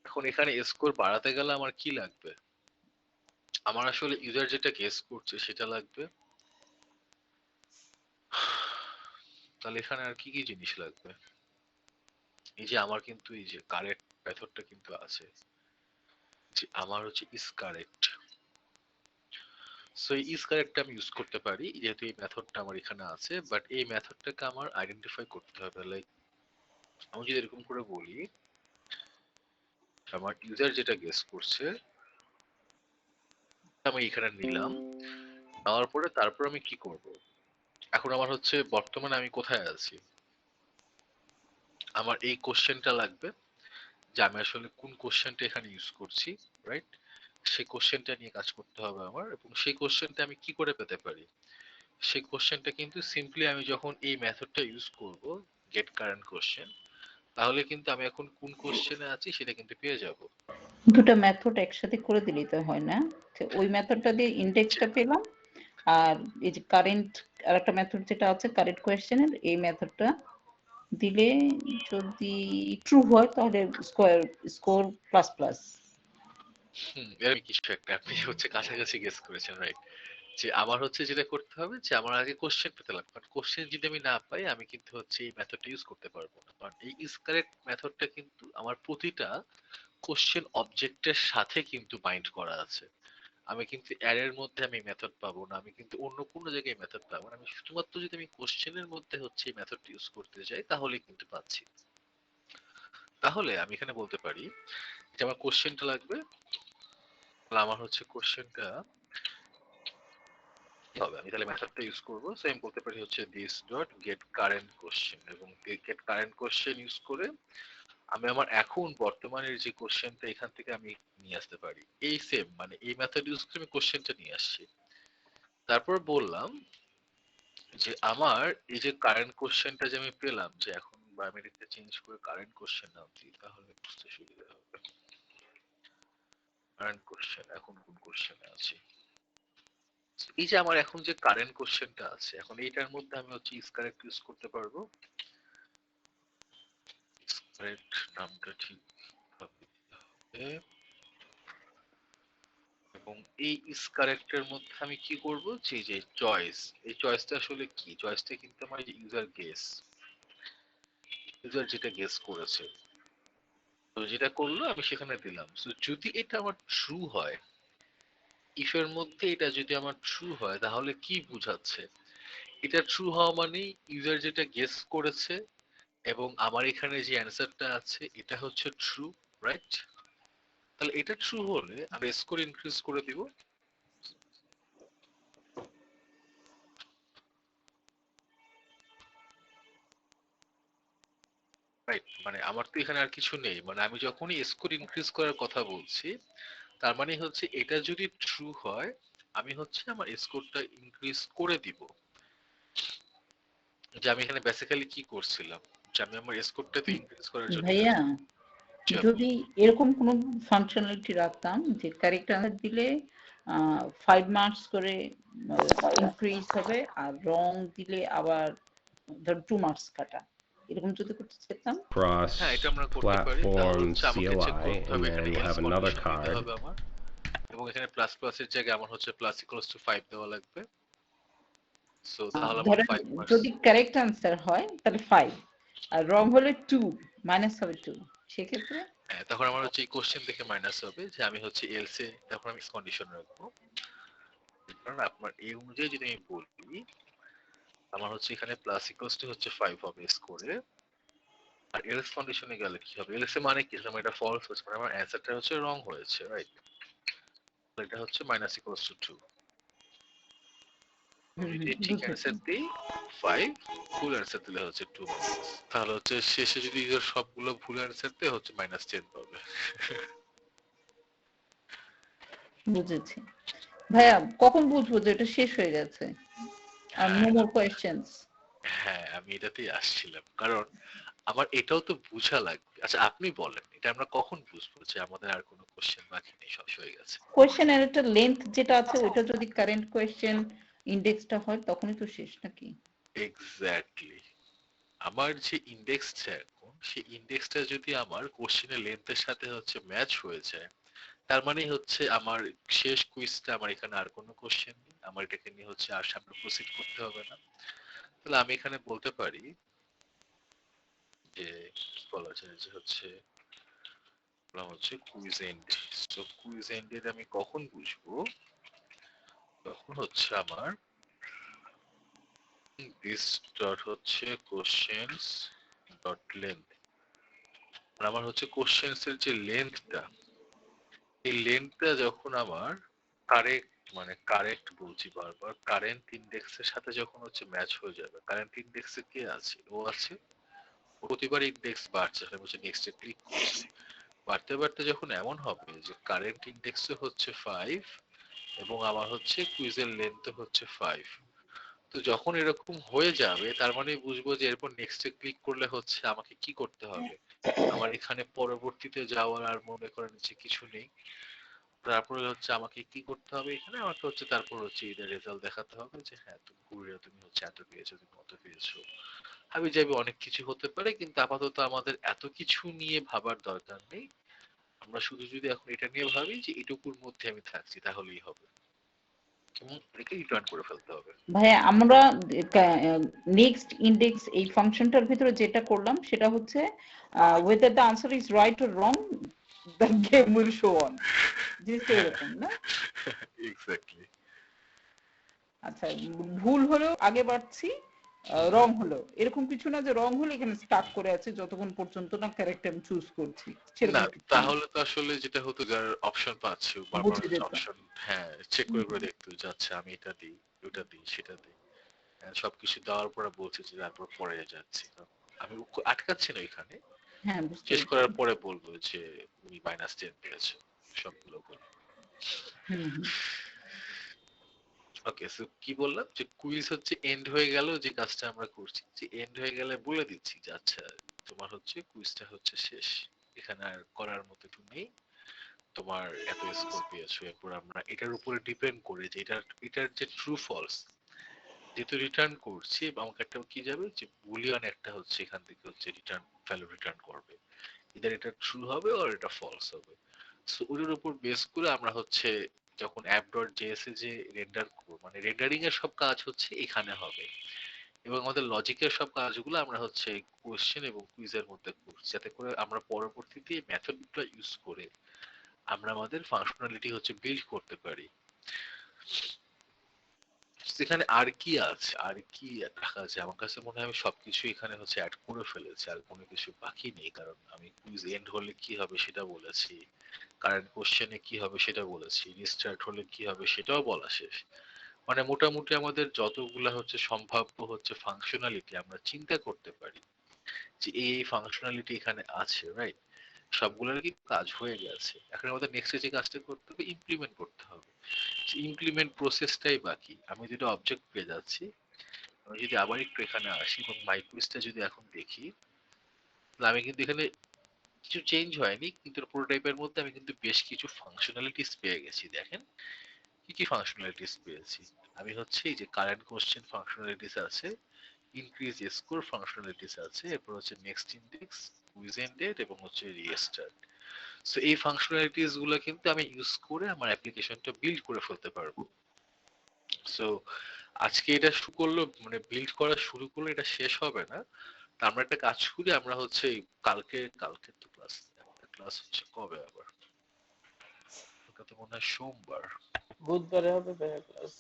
এখন এখানে স্কোর বাড়াতে গেলে আমার কি লাগবে, আমার আসলে ইউজার যেটা গেস করছে সেটা লাগবে। তাহলে এখানে আর কি কি জিনিস লাগবে, এই যে আমার কিন্তু এই যে কারেক্ট মেথডটা কিন্তু আছে, যে আমার হচ্ছে ইজ কারেক্ট। সো এই ইজ কারেক্টটা আমি ইউজ করতে পারি, যেহেতু এই মেথডটা আমার এখানে আছে, বাট এই মেথডটাকে আমার আইডেন্টিফাই করতে হবে। লাইক আমি যদি এরকম করে বলি, আমার ইউজার যেটা গেস করছে আমি এখানে নিলাম, নেওয়ার পরে তারপর আমি কি করব, এখন আমার হচ্ছে বর্তমানে আমি কোথায় আছি, আমার এই কোশ্চেনটা লাগবে, যে আমি আসলে কোন কোশ্চেনটা এখানে ইউজ করছি, রাইট? সেই কোশ্চেনটা নিয়ে কাজ করতে হবে আমার, এবং সেই কোশ্চেনটা আমি কি করে পেতে পারি, সেই কোশ্চেনটা কিন্তু সিম্পলি আমি যখন এই মেথডটা ইউজ করব, গেট কারেন্ট কোশ্চেন, তাহলে কিন্তু আমি এখন কোন কোশ্চেনে আছি সেটা কিন্তু পেয়ে যাব। দুটো মেথড একসাথে করে দিলেই তো হয় না, তো ওই মেথডটা দিয়ে ইন্ডেক্সটা পেলাম, আর এই যে কারেন্ট আর একটা মেথড যেটা আছে কারেন্ট কোয়েশ্চেনের, এই মেথডটা দিলে যদি ট্রু হয় তাহলে স্কোয়ার স্কোর প্লাস প্লাস। এরকম কিছু একটা আপনি হচ্ছে কাছাকাছি গেস করেছেন, রাইট? যে আমার হচ্ছে যেটা করতে হবে, যে আমার আগে কোশ্চেন পেতে লাগবে, কারণ কোশ্চেন যদি আমি না পাই আমি কিন্তু হচ্ছে এই মেথডটা ইউজ করতে পারবো না। কারণ এই ইজ কারেক্ট মেথডটা কিন্তু আমার প্রতিটা কোশ্চেন অবজেক্টের সাথে কিন্তু বাইন্ড করা আছে। আমি কিন্তু অ্যারের মধ্যে আমি মেথড পাবো না, আমি কিন্তু অন্য কোনো জায়গায় মেথড পাবো না, আমি শুধুমাত্র যদি আমি কোশ্চেনের মধ্যে হচ্ছে এই মেথডটা ইউজ করতে যাই তাহলে কিন্তু পাচ্ছি। তাহলে আমি এখানে বলতে পারি যে আমার কোশ্চেনটা লাগবে, তাহলে আমার হচ্ছে কোশ্চেনটা হবে, আমি তাহলে মেথডটা ইউজ করব। সো আমি বলতে পারি হচ্ছে this dot gate current question, এবং গেট কারেন্ট কোশ্চেন ইউজ করে আমি আমার এখন বর্তমানের যে কোশ্চেনটা এখান থেকে আমি নিয়ে আসতে পারি, এই সেম মানে এই মেথড ইউজ করে আমি কোশ্চেনটা নিয়ে আসছি। তারপর বললাম যে আমার এই যে কারেন্ট কোশ্চেনটা যে আমি পেলাম, যে এখন বায়োমেট্রিকটা চেঞ্জ করে কারেন্ট কোশ্চেন নাম দিই তাহলে বুঝতে সুবিধা হবে। কারেন্ট কোশ্চেন, এখন কোন কোশ্চেনে আছি, এই যে আমার এখন যে কারেন্ট কোশ্চেনটা আছে, এখন এইটার মধ্যে আমি হচ্ছে ইজ কারেক্ট ইউজ করতে পারবো। ইজ কারেক্ট নামটা ঠিক হবে, এবং এই ইজ কারেক্টের মধ্যে আমি কি করব, যে চয়েস, এই চয়েসটা আসলে কি, চয়েসটা কিন্তু আমার ইউজার গেস, ইউজার যেটা গেস করেছে, তো যেটা করলো আমি সেখানে দিলাম। So, যদি এটা আমার ট্রু হয়, ইফ এর মধ্যে এটা যদি আমার ট্রু হয় তাহলে কি বোঝাচ্ছে? এটা ট্রু হওয়া মানে ইউজার যেটা গেস করেছে এবং আমার এখানে যে অ্যান্সারটা আছে এটা হচ্ছে ট্রু, রাইট? তাহলে এটা ট্রু হলে আমি স্কোর ইনক্রিজ করে দিব। রাইট, মানে আমার তো এখানে আর কিছু নেই, মানে আমি যখনই স্কোর ইনক্রিজ করার কথা বলছি তার মানে হচ্ছে এটা যদি ট্রু হয় আমি হচ্ছে আমার স্কোরটা ইনক্রিজ করে দিব। যে আমি এখানে বেসিক্যালি কি করছিলাম, যে আমি আমার স্কোরটা তো ইনক্রিজ করার জন্য ভাইয়া এখানে। যদি এরকম কোনো ফাংশনালিটি রাখতাম যে কারেক্ট আনসার দিলে 5 মার্কস করে ইনক্রিজ হবে আর রং দিলে আবার ধর 2 মার্কস কাটা, এরকম যদি করতে চাইতাম Cross হ্যাঁ এটা আমরা করতে পারি, তাহলে platform হচ্ছে আমাকে চেক CLI, করতে and হবে then এখানে we'll else have another condition দিতে card. হবে আমার, এবং এখানে প্লাস প্লাসের জায়গায় আমার হচ্ছে প্লাস ইকুয়ালস টু 5 দেওয়া লাগবে। সো তাহলে আমার ধরেন 5 মার্কস। যদি কারেক্ট আনসার হয় তাহলে 5 আর রং হলে 2, মাইনাস হবে 2, সেক্ষেত্রে হ্যাঁ তখন আমার হচ্ছে এই কোশ্চেন থেকে মাইনাস হবে যে আমি হচ্ছে এলসে তখন আমি কন্ডিশন রাখবো। কারণ আপনার এই অনুযায়ী যদি আমি বলি আমার হচ্ছে এখানে প্লাস ইকুয়ালস টু হচ্ছে 5 হবে স্কোরে, আর এলস কন্ডিশনে গেলে কি হবে? এলস এ মানে কি, আমার এটা ফলস হচ্ছে মানে আমার অ্যানসারটা হচ্ছে রং হয়েছে, রাইট? এটা হচ্ছে মাইনাস ইকুয়ালস টু 2। আমি যদি ঠিক বুঝেছি। অ্যান্সার দিই 5, ফুল অ্যান্সার দিলে হচ্ছে 2 মাইনাস, তাহলে হচ্ছে শেষে যদি ইউজার সবগুলো ভুল অ্যান্সার দেয় হচ্ছে মাইনাস 10 পাবে। বুঝেছি ভাইয়া, কখন বুঝবো যে এটা শেষ হয়ে গেছে আর নো হ্যাঁ মোর কোয়েশ্চেনস? হ্যাঁ আমি এটাতেই আসছিলাম, কারণ আমার এটাও তো বুঝা লাগবে। আচ্ছা আপনি বলেন এটা আমরা কখন বুঝবো যে আমাদের আর কোনো কোশ্চেন বাকি নেই, সব হয়ে গেছে? কোয়েশ্চেনের একটা লেন্থ যেটা আছে ওইটা যদি কারেন্ট কোয়েশ্চেন ইন্ডেক্সটা হয় তখনই তো শেষ নাকি? এক্স্যাক্টলি, আমার যে ইন্ডেক্সটা এখন সেই ইন্ডেক্সটা যদি আমার কোশ্চেনের লেন্থের সাথে হচ্ছে ম্যাচ হয়ে যায় তার মানে হচ্ছে আমার শেষ কুইজটা, আমার এখানে আর কোনো কোশ্চেন নেই, আমার এটাকে নিয়ে হচ্ছে আর সামনে প্রসিড করতে হবে না। তাহলে আমি এখানে বলতে পারি যে কি বলা যায় যে হচ্ছে বলা হচ্ছে কুইজ এন্ড। তো কুইজ এন্ডের আমি কখন বুঝবো? তখন হচ্ছে আমার দিস ডট হচ্ছে কোশ্চেনস ডট লেন্থ, আমার হচ্ছে কোশ্চেনস এর যে লেন্থটা, এই লেন্থটা যখন আমার কারেক্ট, মানে কারেক্ট বলছি বারবার, কারেন্ট ইন্ডেক্সের সাথে যখন হচ্ছে ম্যাচ হয়ে যাবে, কারেন্ট ইন্ডেক্সে কে আছে? ও আছে। ও প্রতিবার ইন্ডেক্স বাড়ছে, আমি হচ্ছে নেক্সটে ক্লিক করছি, বাড়তে বাড়তে যখন এমন হবে যে কারেন্ট ইন্ডেক্সে হচ্ছে 5 এবং আমার হচ্ছে কুইজের লেন্থ হচ্ছে 5, তো যখন এরকম হয়ে যাবে তার মানে বুঝবো যে এরপর নেক্সটে ক্লিক করলে হচ্ছে আমাকে কি করতে হবে, আমার এখানে পরবর্তীতে যাওয়ার আর মনে করেন যে কিছু নেই। তারপরে হচ্ছে আমাকে কি করতে হবে, এখানে আমাকে হচ্ছে তারপর হচ্ছে এদের রেজাল্ট দেখাতে হবে যে হ্যাঁ তুমি ঘুরে তুমি হচ্ছে এত পেয়েছো, তুমি অত পেয়েছো, হাবি যাবি অনেক কিছু হতে পারে, কিন্তু আপাতত আমাদের এত কিছু নিয়ে ভাবার দরকার নেই। আমরা শুধু যদি এখন এটা নিয়ে ভাবি যে এটুকুর মধ্যে আমি থাকছি তাহলেই হবে, এবং এটাকে রিটার্ন করে ফেলতে হবে। ভাইয়া আমরা নেক্সট ইন্ডেক্স এই ফাংশনটার ভিতরে যেটা করলাম সেটা হচ্ছে whether the answer is right or wrong the game will show on, জিনিসটা হ্যাঁ এরকম না? এক্স্যাক্টলি। আচ্ছা, ভুল হলেও আগে বাড়ছি, রং হলো এরকম কিছু না যে রং হলে এখানে স্টাক করে আছে যতক্ষণ পর্যন্ত না কারেক্ট আমি চুজ করছি, না সেরকম কিছু না। তাহলে তো আসলে যেটা হতো যার অপশন পাচ্ছি বারবার বুঝে যেত। অপশন, হ্যাঁ চেক করে করে দেখতে যাচ্ছে আমি এটা দিই ওটা দিই সেটা দিই, হ্যাঁ, সবকিছু দেওয়ার পরে বলছে যে তারপর পরে যাচ্ছি না। আমি আটকাচ্ছি না এখানে, হ্যাঁ বুঝতে শেষ পেরেছি। করার পরে বলবো যে তুমি মাইনাস 10 পেয়েছো, সবগুলো বলবো। হুম। ওকে, সো কি বললাম যে কুইজ হচ্ছে এন্ড হয়ে গেল, যে কাজটা আমরা করছি যে এন্ড হয়ে গেলে বলে দিচ্ছি যে আচ্ছা তোমার হচ্ছে কুইজটা হচ্ছে শেষ, এখানে আর করার মতো কিছু নেই, তোমার এত স্কোর পেয়েছো। এরপর আমরা এটার উপরে ডিপেন্ড করে যে এটার যে ট্রু ফলস যেহেতু রিটার্ন করছি, আমাকে একটা কি যাবে যে বুলিয়ান একটা হচ্ছে এখান থেকে হচ্ছে রিটার্ন ভ্যালু রিটার্ন করবে, ইদার এটা ট্রু হবে আর এটা ফলস হবে। সো ওটার উপর বেস করে আমরা হচ্ছে যখন app.js এ যে রেন্ডার মানে রেন্ডারিং এর সব কাজ হচ্ছে এখানে হবে, এবং আমাদের লজিকের সব কাজগুলো আমরা হচ্ছে কোশ্চেন এবং কুইজের মধ্যে করছি, যাতে করে আমরা পরবর্তীতে মেথডগুলো ইউজ করে আমরা আমাদের ফাংশনালিটি হচ্ছে বিল্ড করতে পারি। সেখানে আর কি আছে, আর কি রাখা যায়? আমার কাছে মনে হয় আমি সবকিছু এখানে হচ্ছে অ্যাড করে ফেলেছি, আর কোনো কিছু বাকি নেই। কারণ আমি কুইজ এন্ড হলে কি হবে সেটা বলেছি, কারেন্ট কোশ্চেনে কি হবে সেটা বলেছি, রিস্টার্ট হলে কি হবে সেটাও বলা শেষ। মানে মোটামুটি আমাদের যতগুলা হচ্ছে সম্ভাব্য হচ্ছে ফাংশনালিটি আমরা চিন্তা করতে পারি যে এই ফাংশনালিটি এখানে আছে, রাইট? সবগুলোর কি কাজ হয়ে গেছে, এখন আমাদের নেক্সট যে কাজটা করতে হবে ইমপ্লিমেন্ট করতে হবে। ইমপ্লিমেন্ট প্রসেসটাই বাকি। আমি যেটা অবজেক্ট পেয়ে যাচ্ছি, আমি যদি আবার একটু এখানে আসি এবং মাই কুইজটা যদি এখন দেখি, তাহলে আমি কিন্তু এখানে কিছু চেঞ্জ হয়নি, কিন্তু প্রোটোটাইপের মধ্যে আমি কিন্তু বেশ কিছু ফাংশনালিটিস পেয়ে গেছি। দেখেন কি কি ফাংশনালিটিস পেয়েছি। আমি হচ্ছে এই যে কারেন্ট কোশ্চেন ফাংশনালিটিস আছে, ইনক্রিজ স্কোর ফাংশনালিটিস আছে, এরপর হচ্ছে নেক্সট ইন্ডেক্স, কুইজ এন্ডেড এবং হচ্ছে রিস্টার্ট। সো এই ফাংশনালিটিস গুলো কিন্তু আমি ইউজ করে আমার অ্যাপ্লিকেশনটা বিল্ড করে ফেলতে পারবো। সো আজকে এটা শুরু করলো, মানে বিল্ড করা শুরু করলে এটা শেষ হবে না। তা আমরা একটা কাজ করি, আমরা হচ্ছে কালকে, কালকে তো ক্লাস, ক্লাস হচ্ছে কবে আবার, ওটা তো মনে হয় সোমবার, বুধবারে হবে ভাইয়া ক্লাস।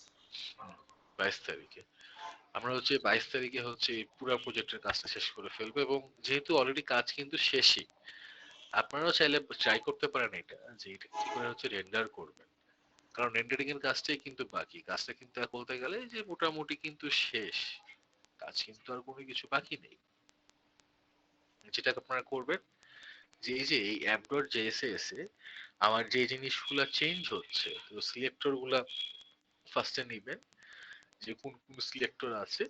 22 তারিখে। আমরা হচ্ছে 22 তারিখে হচ্ছে এই পুরো প্রজেক্টের কাজটা শেষ করে ফেলবো, এবং যেহেতু অলরেডি কাজ কিন্তু শেষই, আপনারাও চাইলে ট্রাই করতে পারেন এটা, যে এটা কি করে হচ্ছে রেন্ডার করবেন। কারণ রেন্ডারিং এর কাজটাই কিন্তু বাকি, কাজটা কিন্তু আর বলতে গেলে যে মোটামুটি কিন্তু শেষ, কাজ কিন্তু আর কোনো কিছু বাকি নেই। যেটা আপনারা করবেন, যে এই যে এই অ্যাপ ডট জেএসএস এ আমার যে জিনিসগুলো চেঞ্জ হচ্ছে, তো সিলেক্টর গুলা ফার্স্টে নিবেন, যে কোন কোন সিলেক্টর আছে।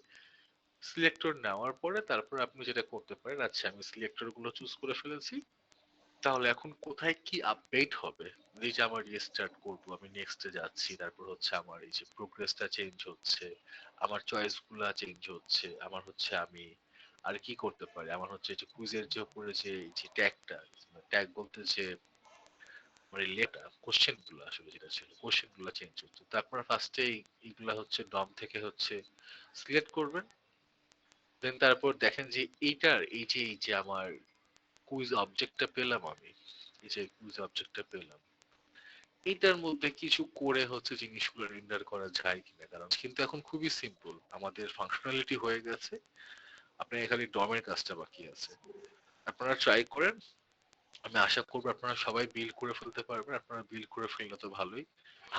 সিলেক্টর নেওয়ার পরে তারপর আপনি যেটা করতে পারেন, আচ্ছা আমি সিলেক্টর গুলো চুজ করে ফেলেছি, তাহলে এখন কোথায় কি আপডেট হবে। এই যে আমার রিস্টার্ট করব, আমি নেক্সটে যাচ্ছি, তারপর হচ্ছে আমার এই যে প্রোগ্রেসটা চেঞ্জ হচ্ছে, আমার চয়েস গুলা চেঞ্জ হচ্ছে, আমার হচ্ছে আমি আর কি করতে পারি, আমার হচ্ছে যে কুইজের যে উপরে যে এই যে ট্যাগটা, ট্যাগ বলতে যে মানে লেটা কোশ্চেন গুলো আসলে যেটা ছিল, কোশ্চেন গুলো চেঞ্জ হচ্ছে। তো আপনারা ফার্স্টে এইগুলা হচ্ছে ডম থেকে হচ্ছে সিলেক্ট করবেন, দেন তারপর দেখেন যে এইটার এই যে আমার কুইজ অবজেক্টটা পেলাম আমি, এই যে কুইজ অবজেক্টটা পেলাম, এইটার মধ্যে কিছু করে হচ্ছে জিনিসগুলো রেন্ডার করা যায় কিনা। কারণ কিন্তু এখন খুবই সিম্পল, আমাদের ফাংশনালিটি হয়ে গেছে, আপনার খালি ডমের কাজটা বাকি আছে। আপনারা ট্রাই করেন, আমি আশা করবো আপনারা সবাই বিল করে ফেলতে পারবেন। আপনারা বিল করে ফেললে তো ভালোই,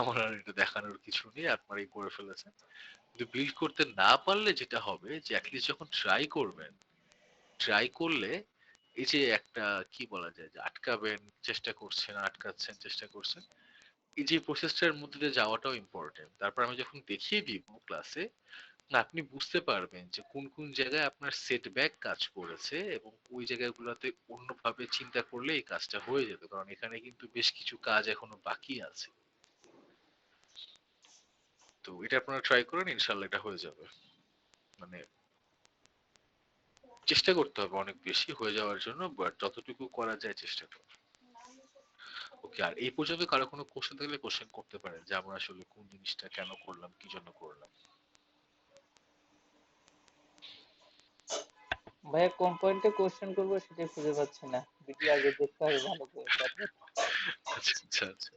আমার আর এটা দেখানোর কিছু নেই, আপনারাই করে ফেলেছেন। কিন্তু বিল্ড করতে না পারলে যেটা হবে যে অ্যাটলিস্ট যখন ট্রাই করবেন, ট্রাই করলে এই যে একটা কি বলা যায় যে আটকাবেন, চেষ্টা করছেন, আটকাচ্ছেন, চেষ্টা করছেন, এই যে প্রসেসটার মধ্যে দিয়ে যাওয়াটাও ইম্পর্টেন্ট। তারপর আমি যখন দেখিয়ে দিব ক্লাসে, না আপনি বুঝতে পারবেন যে কোন কোন জায়গায় আপনার সেটব্যাক কাজ করেছে, এবং ওই জায়গাগুলোতে অন্যভাবে চিন্তা করলে এই কাজটা হয়ে যেত। কারণ এখানে কিন্তু বেশ কিছু কাজ এখনো বাকি আছে। তো এটা আপনারা ট্রাই করেন, ইনশাল্লাহ এটা হয়ে যাবে। মানে চেষ্টা করতে হবে অনেক বেশি হয়ে যাওয়ার জন্য, বাট যতটুকু করা যায় চেষ্টা করুন। ওকে, আর এই পর্যন্ত কারো কোনো কোশ্চেন থাকলে কোশ্চেন করতে পারেন, যে আমরা আসলে কোন জিনিসটা কেন করলাম, কি জন্য করলাম। ভাইয়া কোন পয়েন্টে কোশ্চেন করবো সেটাই খুঁজে পাচ্ছি না, ভিডিও আগে দেখতে হবে ভালো করে তারপর। আচ্ছা আচ্ছা আচ্ছা,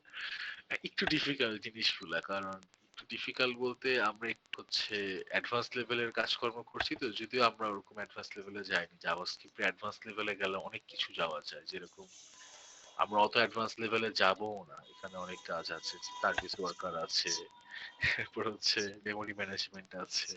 একটু ডিফিকাল্ট জিনিসগুলা, কারণ একটু ডিফিকাল্ট বলতে আমরা একটু হচ্ছে অ্যাডভান্স লেভেলের কাজকর্ম করছি, তো যদিও আমরা ওরকম অ্যাডভান্স লেভেলে যাইনি। জাভাস্ক্রিপ্টের অ্যাডভান্স লেভেলে গেলে অনেক কিছু যাওয়া যায়, যেরকম আমরা অত অ্যাডভান্স লেভেলে যাবও না। এখানে অনেক কাজ আছে, সার্ভিস ওয়ার্কার আছে, এরপর হচ্ছে মেমোরি ম্যানেজমেন্ট আছে।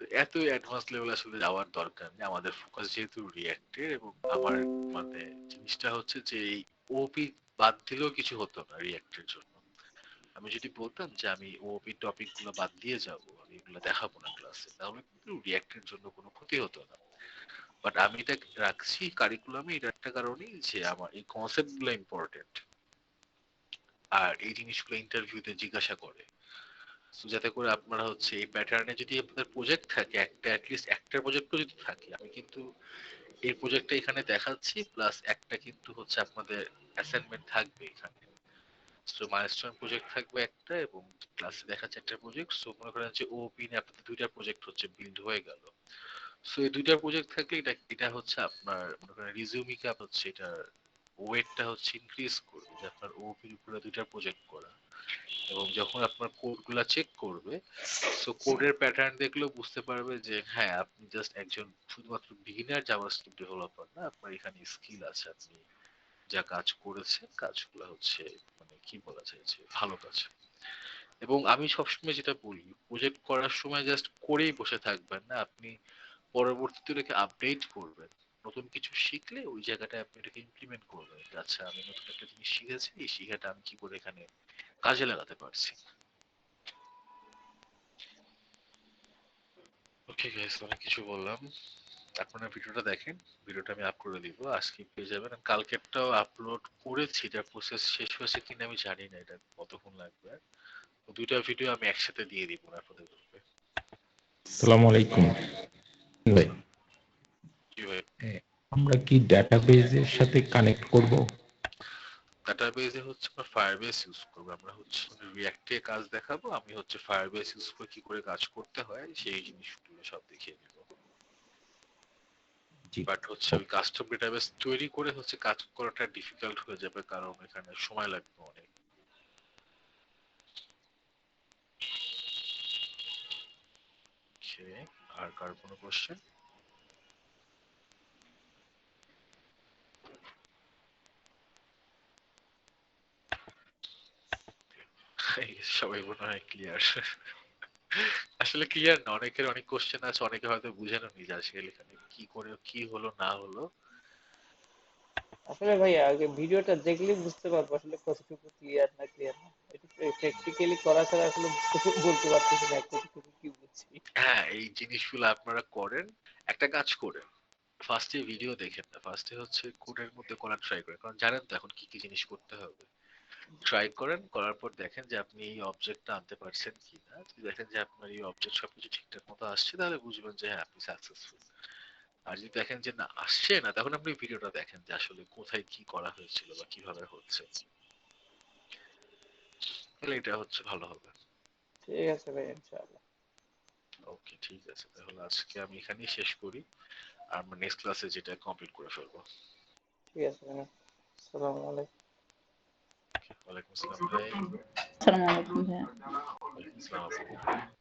তো এত অ্যাডভান্স লেভেল আসলে যাওয়ার দরকার নেই, আমাদের ফোকাস যেহেতু রিঅ্যাক্টের। এবং আমার মানে জিনিসটা হচ্ছে যে এই ওপি বাদ দিলেও কিছু হতো না রিঅ্যাক্টের জন্য। আমি যদি বলতাম যে আমি ওপি টপিক গুলো বাদ দিয়ে যাব, আমি এগুলো দেখাবো না ক্লাসে, তাহলে কিন্তু রিঅ্যাক্টের জন্য কোনো ক্ষতি হতো না। বাট আমি এটা রাখছি কারিকুলামে এটা একটা কারণেই, যে আমার এই কনসেপ্ট গুলো ইম্পর্টেন্ট, আর এই জিনিসগুলো ইন্টারভিউতে জিজ্ঞাসা করে। So যাতে করে আপনারা হচ্ছে এই প্যাটার্নে যদি আপনাদের প্রজেক্ট থাকে, একটা অ্যাটলিস্ট একটা প্রজেক্টও যদি থাকে, আমি কিন্তু এই প্রজেক্টটা এখানে দেখাচ্ছি, প্লাস একটা কিন্তু হচ্ছে আপনাদের অ্যাসাইনমেন্ট থাকবে এখানে। সো মাইলস্টোন প্রজেক্ট থাকবে একটা, এবং ক্লাসে দেখাচ্ছে একটা প্রজেক্ট। সো মনে করেন যে ওপি নিয়ে আপনাদের দুইটা প্রজেক্ট হচ্ছে বিল্ড হয়ে গেল। সো এই দুইটা প্রজেক্ট থাকলে এটা এটা হচ্ছে আপনার মনে করেন রিজিউমিকে হচ্ছে এটার ওয়েটটা হচ্ছে ইনক্রিজ করবে, যে আপনার ওপির উপরে দুইটা প্রজেক্ট করা। এবং যখন আপনার কোডগুলা চেক করবে, সো কোডের প্যাটার্ন দেখলেও বুঝতে পারবে যে হ্যাঁ আপনি জাস্ট একজন শুধুমাত্র বিগিনার জাভাস্ক্রিপ্ট ডেভেলপার না, আপনার এখানে স্কিল আছে, আপনি যা কাজ করেছেন কাজগুলো হচ্ছে মানে কি বলা যায় যে ভালো কাজ। এবং আমি সবসময় যেটা বলি, প্রজেক্ট করার সময় জাস্ট করেই বসে থাকবেন না, আপনি পরবর্তীতে এটাকে আপডেট করবেন। নতুন কিছু শিখলে ওই জায়গাটায় আপনি এটাকে ইমপ্লিমেন্ট করবেন, যে আচ্ছা আমি নতুন একটা জিনিস শিখেছি, এই শিখাটা আমি কি করে এখানে কাজে লাগাতে পারছি। ওকে গাইস, অনেক কিছু বললাম, আপনারা ভিডিওটা দেখেন, ভিডিওটা আমি আপ করে দিব, আজকে পেয়ে যাবেন। আমি কালকেরটাও আপলোড করেছি, এটা প্রসেস শেষ হয়েছে কিনা আমি জানি না, এটা কতক্ষণ লাগবে। তো দুইটা ভিডিও আমি একসাথে দিয়ে দিব আপনাদের গ্রুপে। আসসালামু আলাইকুম ভাই। জি ভাই। আমরা কি ডাটাবেজের সাথে কানেক্ট করব? ডাটাবেজে হচ্ছে আমরা ফায়ারবেস ইউজ করবো, আমরা হচ্ছে রিঅ্যাক্টে কাজ দেখাবো, আমি হচ্ছে ফায়ারবেস ইউজ করে কি করে কাজ করতে হয় সেই জিনিসগুলো সব দেখিয়ে দিব। জি, বাট হচ্ছে ওই কাস্টম ডেটাবেস তৈরি করে হচ্ছে কাজ করাটা ডিফিকাল্ট হয়ে যাবে, কারণ এখানে সময় লাগবে অনেক। Okay, আর কার কোনো কোশ্চেন? সবাই মনে হয় ক্লিয়ার। আসলে ক্লিয়ার না, অনেকের অনেক কোশ্চেন আছে, অনেকে হয়তো বুঝেনও নি যে আসলে এখানে কি করে কি হলো না হলো। আসলে ভাইয়া আগে ভিডিওটা দেখলে বুঝতে পারবো আসলে কতটুকু ক্লিয়ার না ক্লিয়ার না। এটা প্র্যাকটিক্যালি করা ছাড়া আসলে বলতে পারতেছি না কতটুকু কি বুঝছি। হ্যাঁ, এই জিনিসগুলো আপনারা করেন, একটা কাজ করেন, ফার্স্টে ভিডিও দেখেন না, ফার্স্টে হচ্ছে কোডের মধ্যে করার ট্রাই করেন, কারণ জানেন তো এখন কি কি জিনিস করতে হবে। ট্রাই করেন, করার পর দেখেন যে আপনি এই অবজেক্টটা আনতে পারছেন কিনা, যদি দেখেন যে আপনার এই অবজেক্ট সবকিছু ঠিকঠাক মতো আসছে, তাহলে বুঝবেন যে হ্যাঁ আপনি সাকসেসফুল। আর যদি দেখেন যে না আসছে না, তখন আপনি ভিডিওটা দেখেন যে আসলে কোথায় কি করা হয়েছিল বা কিভাবে হচ্ছে, তাহলে এটা হচ্ছে ভালো হবে। ঠিক আছে ভাই ইনশাআল্লাহ। ওকে ঠিক আছে, তাহলে আজকে আমি এখানেই শেষ করি, আর আমরা নেক্সট ক্লাসে যেটা কমপ্লিট করে ফেলবো। ঠিক আছে ভাই। আসসালামু আলাইকুম। ওয়ালাইকুম আসসালাম ভাই। আসসালামু আলাইকুম ভাইয়া। ওয়ালাইকুম আসসালাম আপু।